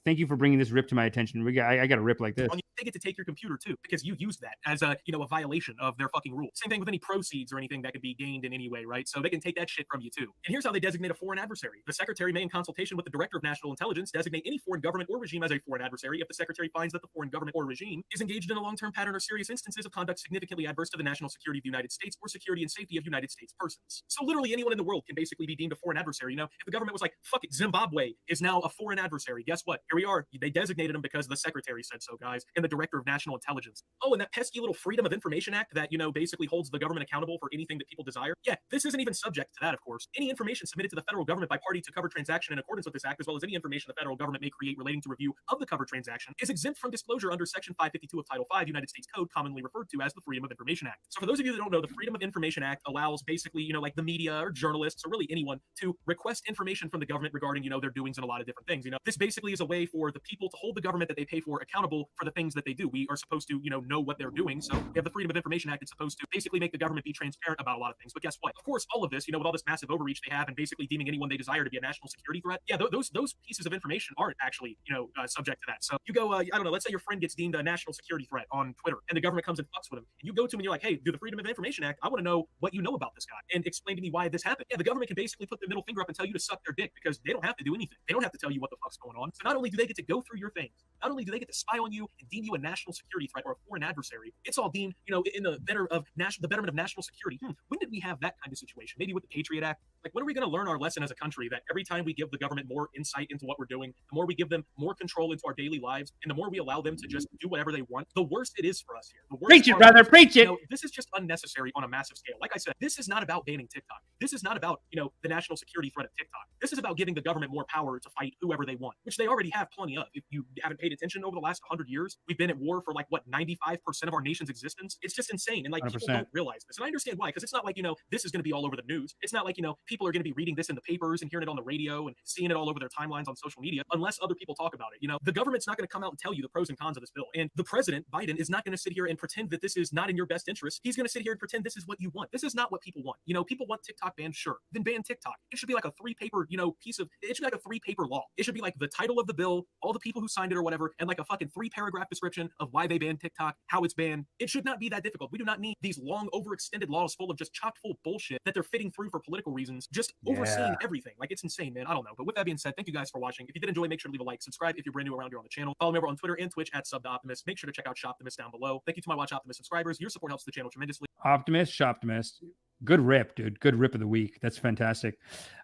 Thank you for bringing this rip to my attention. I got a rip like this. They get to take your computer too, because you used that as a violation of their fucking rule. Same thing with any proceeds or anything that could be gained in any way, right? So they can take that shit from you too. And here's how they designate a foreign adversary. The secretary may, in consultation with the director of national intelligence, designate any foreign government or regime as a foreign adversary if the secretary finds that the foreign government or regime is engaged in a long-term pattern or serious instances of conduct significantly adverse to the national security of the United States or security and safety of United United States persons. So literally anyone in the world can basically be deemed a foreign adversary. You know, if the government was like, fuck it, Zimbabwe is now a foreign adversary, guess what? Here we are. They designated him because the secretary said so, guys, and the director of national intelligence. Oh, and that pesky little Freedom of Information Act that, you know, basically holds the government accountable for anything that people desire. Yeah, this isn't even subject to that, of course. Any information submitted to the federal government by party to covered transaction in accordance with this act, as well as any information the federal government may create relating to review of the covered transaction, is exempt from disclosure under Section 552 of Title 5 United States Code, commonly referred to as the Freedom of Information Act. So for those of you that don't know, the Freedom of Information Act allows basically, you know, like the media or journalists or really anyone to request information from the government regarding, you know, their doings and a lot of different things. You know, this basically is a way for the people to hold the government that they pay for accountable for the things that they do. We are supposed to, you know what they're doing. So we have the Freedom of Information Act. It's supposed to basically make the government be transparent about a lot of things. But guess what? Of course, all of this, you know, with all this massive overreach they have and basically deeming anyone they desire to be a national security threat, yeah, those pieces of information aren't actually, you know, subject to that. So you go, I don't know, let's say your friend gets deemed a national security threat on Twitter and the government comes and fucks with him. And you go to him and you're like, hey, do the Freedom of Information Act, I want to know what you know about this guy and explain to me why this happened. Yeah, the government can basically put their middle finger up and tell you to suck their dick because they don't have to do anything. They don't have to tell you what the fuck's going on. So not only do they get to go through your things, not only do they get to spy on you and deem you a national security threat or a foreign adversary, it's all deemed, you know, in the betterment of national security. When did we have that kind of situation? Maybe with the Patriot Act. Like, when are we going to learn our lesson as a country that every time we give the government more insight into what we're doing, the more we give them more control into our daily lives, and the more we allow them to just do whatever they want, the worse it is for us here. The worse Preach it, brother. Preach it. You know, this is just unnecessary on a massive scale. Like I said, this is not about banning TikTok. This is not about, you know, the national security threat of TikTok. This is about giving the government more power to fight whoever they want, which they already have plenty of. If you haven't paid attention over the last 100 years, we've been at war for like, what, 95% of our nation's existence? It's just insane. And like, 100%. People don't realize this. And I understand why, because it's not like, you know, this is going to be all over the news. It's not like, you know, people are going to be reading this in the papers and hearing it on the radio and seeing it all over their timelines on social media unless other people talk about it. You know, the government's not going to come out and tell you the pros and cons of this bill. And the president, Biden, is not going to sit here and pretend that this is not in your best interest. He's going to sit here and pretend this is what you want. This is not what people want. You know, people want TikTok banned, sure. Then ban TikTok. It should be like a 3-paper, you know, it should be like a 3-paper law. It should be like the title of the bill, all the people who signed it or whatever, and like a fucking 3-paragraph description of why they banned TikTok, how it's banned. It should not be that difficult. We do not need these long, overextended laws full of just chock full of bullshit that they're fitting through for political reasons, just overseeing everything. Like, it's insane, man. I don't know. But with that being said, thank you guys for watching. If you did enjoy, make sure to leave a like, subscribe if you're brand new around here on the channel. Follow me over on Twitter and Twitch at @SubTheOptimist. Make sure to check out Shoptimist down below. Thank you to my Watch Optimist subscribers. Your support helps the channel tremendously. Optimist, Shoptimist. Good rip, dude. Good rip of the week. That's fantastic.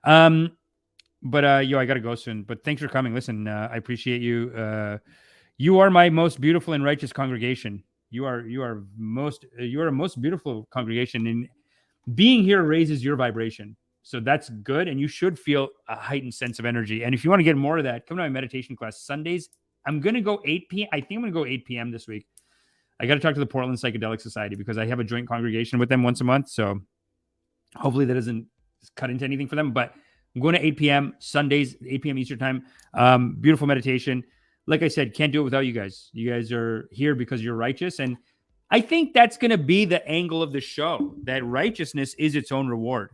But yo, I gotta go soon. But thanks for coming. Listen, I appreciate you. You are my most beautiful and righteous congregation. You are a most beautiful congregation, and being here raises your vibration. So that's good, and you should feel a heightened sense of energy. And if you want to get more of that, come to my meditation class Sundays. I'm gonna go 8 p.m. I think I'm gonna go 8 p.m. this week. I got to talk to the Portland Psychedelic Society because I have a joint congregation with them once a month. So hopefully that doesn't cut into anything for them. But I'm going to 8 p.m. Sundays, 8 p.m. Eastern time. Beautiful meditation. Like I said, can't do it without you guys. You guys are here because you're righteous. And I think that's going to be the angle of the show, that righteousness is its own reward.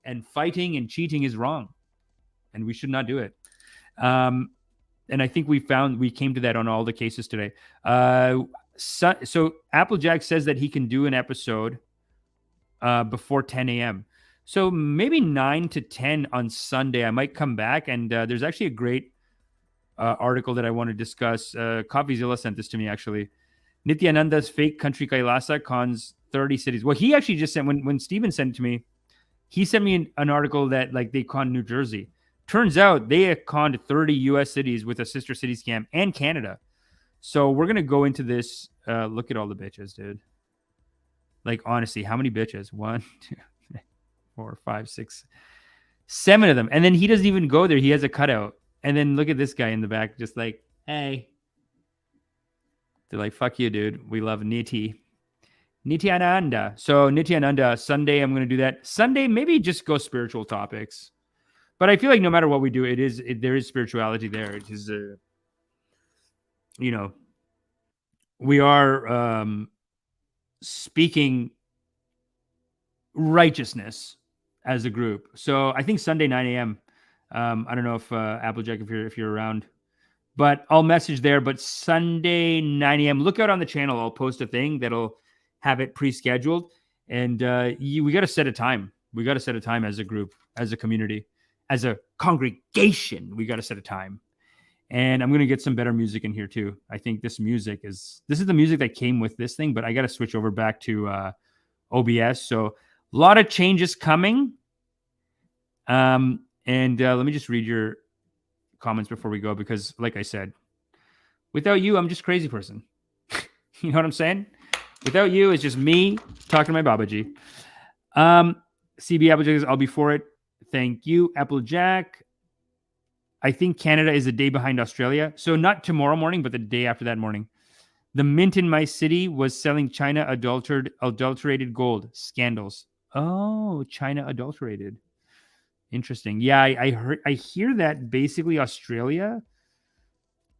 And fighting and cheating is wrong. And we should not do it. And I think we came to that on all the cases today. So Applejack says that he can do an episode before 10 a.m. So maybe 9 to 10 on Sunday. I might come back. And there's actually a great article that I want to discuss. CoffeeZilla sent this to me, actually. Nityananda's fake country Kailasa cons 30 cities. Well, he actually just sent, when Steven sent it to me, he sent me an article that like they conned New Jersey. Turns out they conned 30 U.S. cities with a sister city scam, and Canada. So we're going to go into this. Look at all the bitches, dude. Like, honestly, how many bitches? 1, 2, 3, 4, 5, 6, 7 of them. And then he doesn't even go there. He has a cutout. And then look at this guy in the back, just like, hey. They're like, fuck you, dude. We love Nityananda. So Nityananda, Sunday, I'm going to do that. Sunday, maybe just go spiritual topics. But I feel like no matter what we do, there is spirituality there. It is, we are speaking righteousness as a group. So I think Sunday 9 a.m. I don't know if Applejack, if you're around, but I'll message there. But Sunday 9 a.m. Look out on the channel. I'll post a thing that'll have it pre-scheduled, and we got to set a time. We got to set a time as a group, as a community, as a congregation. We got to set a time. And I'm going to get some better music in here too. I think this is the music that came with this thing, but I got to switch over back to OBS. So A lot of changes coming. And let me just read your comments before we go, because like I said, without you, I'm just a crazy person. You know what I'm saying? Without you, it's just me talking to my Babaji. CB Applejack, I'll be for it. Thank you, Applejack. I think Canada is a day behind Australia. So not tomorrow morning, but the day after that morning. The mint in my city was selling China adulterated gold. Scandals. Oh, China adulterated. Interesting. Yeah, I hear that basically Australia,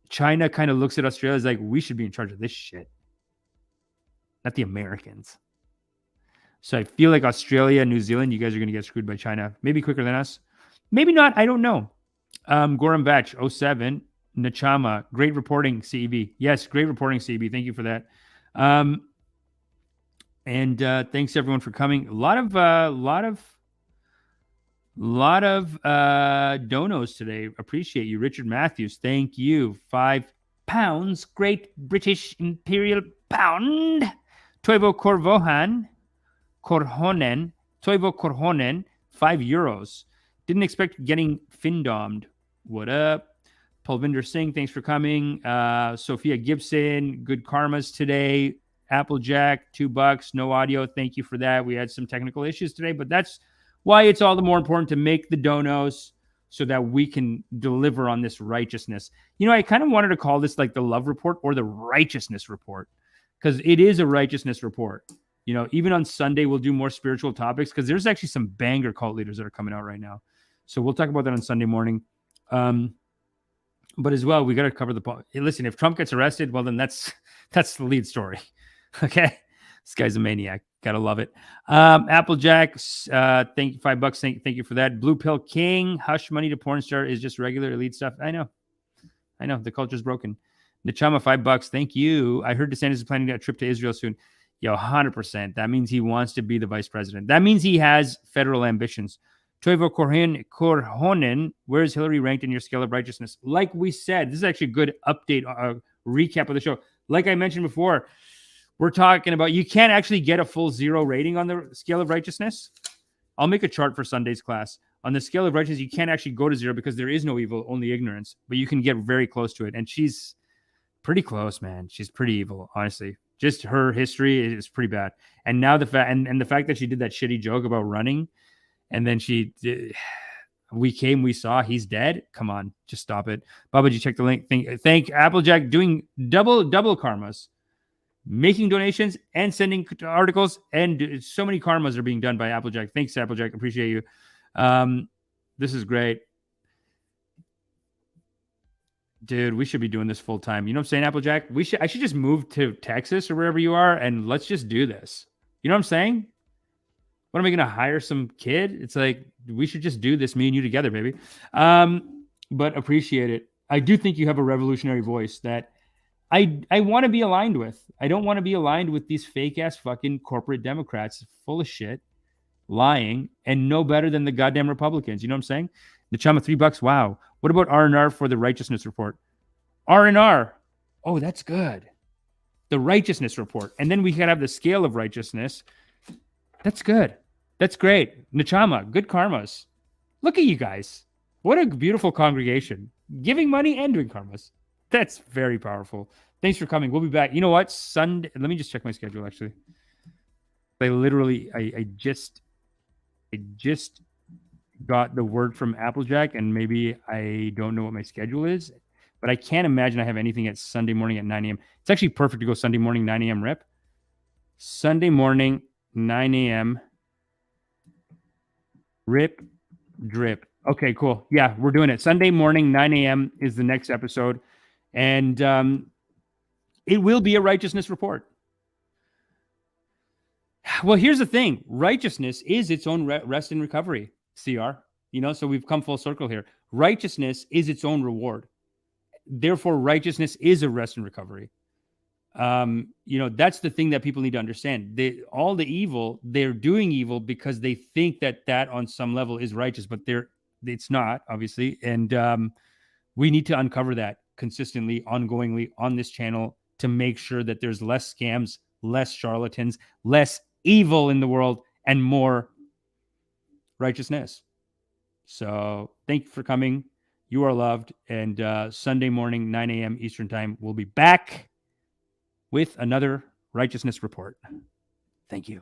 China kind of looks at Australia as like, we should be in charge of this shit. Not the Americans. So I feel like Australia, New Zealand, you guys are going to get screwed by China. Maybe quicker than us. Maybe not. I don't know. Goram Vach, 07. Nachama, great reporting, CEB. Yes, great reporting, CEB. Thank you for that. And thanks everyone for coming. A lot of donos today. Appreciate you. Richard Matthews, thank you. £5. Great British Imperial Pound. Toivo Korhonen. Toivo Korhonen, €5. Didn't expect getting fin-domed. What up? Palvinder Singh, thanks for coming. Sophia Gibson, good karmas today. Applejack, $2, no audio. Thank you for that. We had some technical issues today, but that's why it's all the more important to make the donos so that we can deliver on this righteousness. You know, I kind of wanted to call this like the love report or the righteousness report, because it is a righteousness report. You know, even on Sunday, we'll do more spiritual topics because there's actually some banger cult leaders that are coming out right now. So we'll talk about that on Sunday morning. But as well, we got to cover the... Hey, listen, if Trump gets arrested, well, then that's the lead story. Okay? This guy's a maniac. Gotta love it. Applejack, thank you, $5. Thank you for that. Blue Pill King, hush money to porn star is just regular elite stuff. I know. The culture's broken. Nachama, $5. Thank you. I heard DeSantis is planning a trip to Israel soon. Yo, 100%. That means he wants to be the vice president. That means he has federal ambitions. Toivo Korhonen, where is Hillary ranked in your scale of righteousness? Like we said, this is actually a good update, recap of the show. Like I mentioned before, we're talking about you can't actually get a full 0 rating on the scale of righteousness. I'll make a chart for Sunday's class. On the scale of righteousness, you can't actually go to 0 because there is no evil, only ignorance. But you can get very close to it. And she's pretty close, man. She's pretty evil, honestly. Just her history is pretty bad. And now the fact that she did that shitty joke about running, and then we saw he's dead. Come on, just stop it. Babaji, check the link. Thank Applejack doing double karmas, making donations and sending articles, and so many karmas are being done by Applejack. Thanks, Applejack. Appreciate you. This is great. Dude, we should be doing this full time. You know what I'm saying, Applejack? I should just move to Texas or wherever you are, and let's just do this. You know what I'm saying? What am I going to hire some kid? It's like, we should just do this, me and you together, baby. But appreciate it. I do think you have a revolutionary voice that I want to be aligned with. I don't want to be aligned with these fake ass fucking corporate Democrats full of shit, lying, and no better than the goddamn Republicans. You know what I'm saying? The Chama, $3. Wow. What about R&R for the righteousness report? R&R. Oh, that's good. The righteousness report. And then we can have the scale of righteousness. That's good. That's great. Nachama, good karmas. Look at you guys. What a beautiful congregation. Giving money and doing karmas. That's very powerful. Thanks for coming. We'll be back. You know what? Sunday. Let me just check my schedule, actually. I just got the word from Applejack, and maybe I don't know what my schedule is, but I can't imagine I have anything at Sunday morning at 9 a.m. It's actually perfect to go Sunday morning, 9 a.m. RIIIP. Sunday morning, 9 a.m. RIIIP drip. Okay, cool. Yeah, we're doing it. Sunday morning, 9 a.m. is the next episode. And it will be a righteousness report. Well, here's the thing. Righteousness is its own rest and recovery, CR. You know, so we've come full circle here. Righteousness is its own reward. Therefore, righteousness is a rest and recovery. You know, that's the thing that people need to understand. All the evil, they're doing evil because they think that on some level is righteous, but it's not, obviously. And we need to uncover that consistently, ongoingly on this channel to make sure that there's less scams, less charlatans, less evil in the world, and more righteousness. So thank you for coming. You are loved. And Sunday morning, 9 a.m. Eastern time, we'll be back with another righteousness report. Thank you.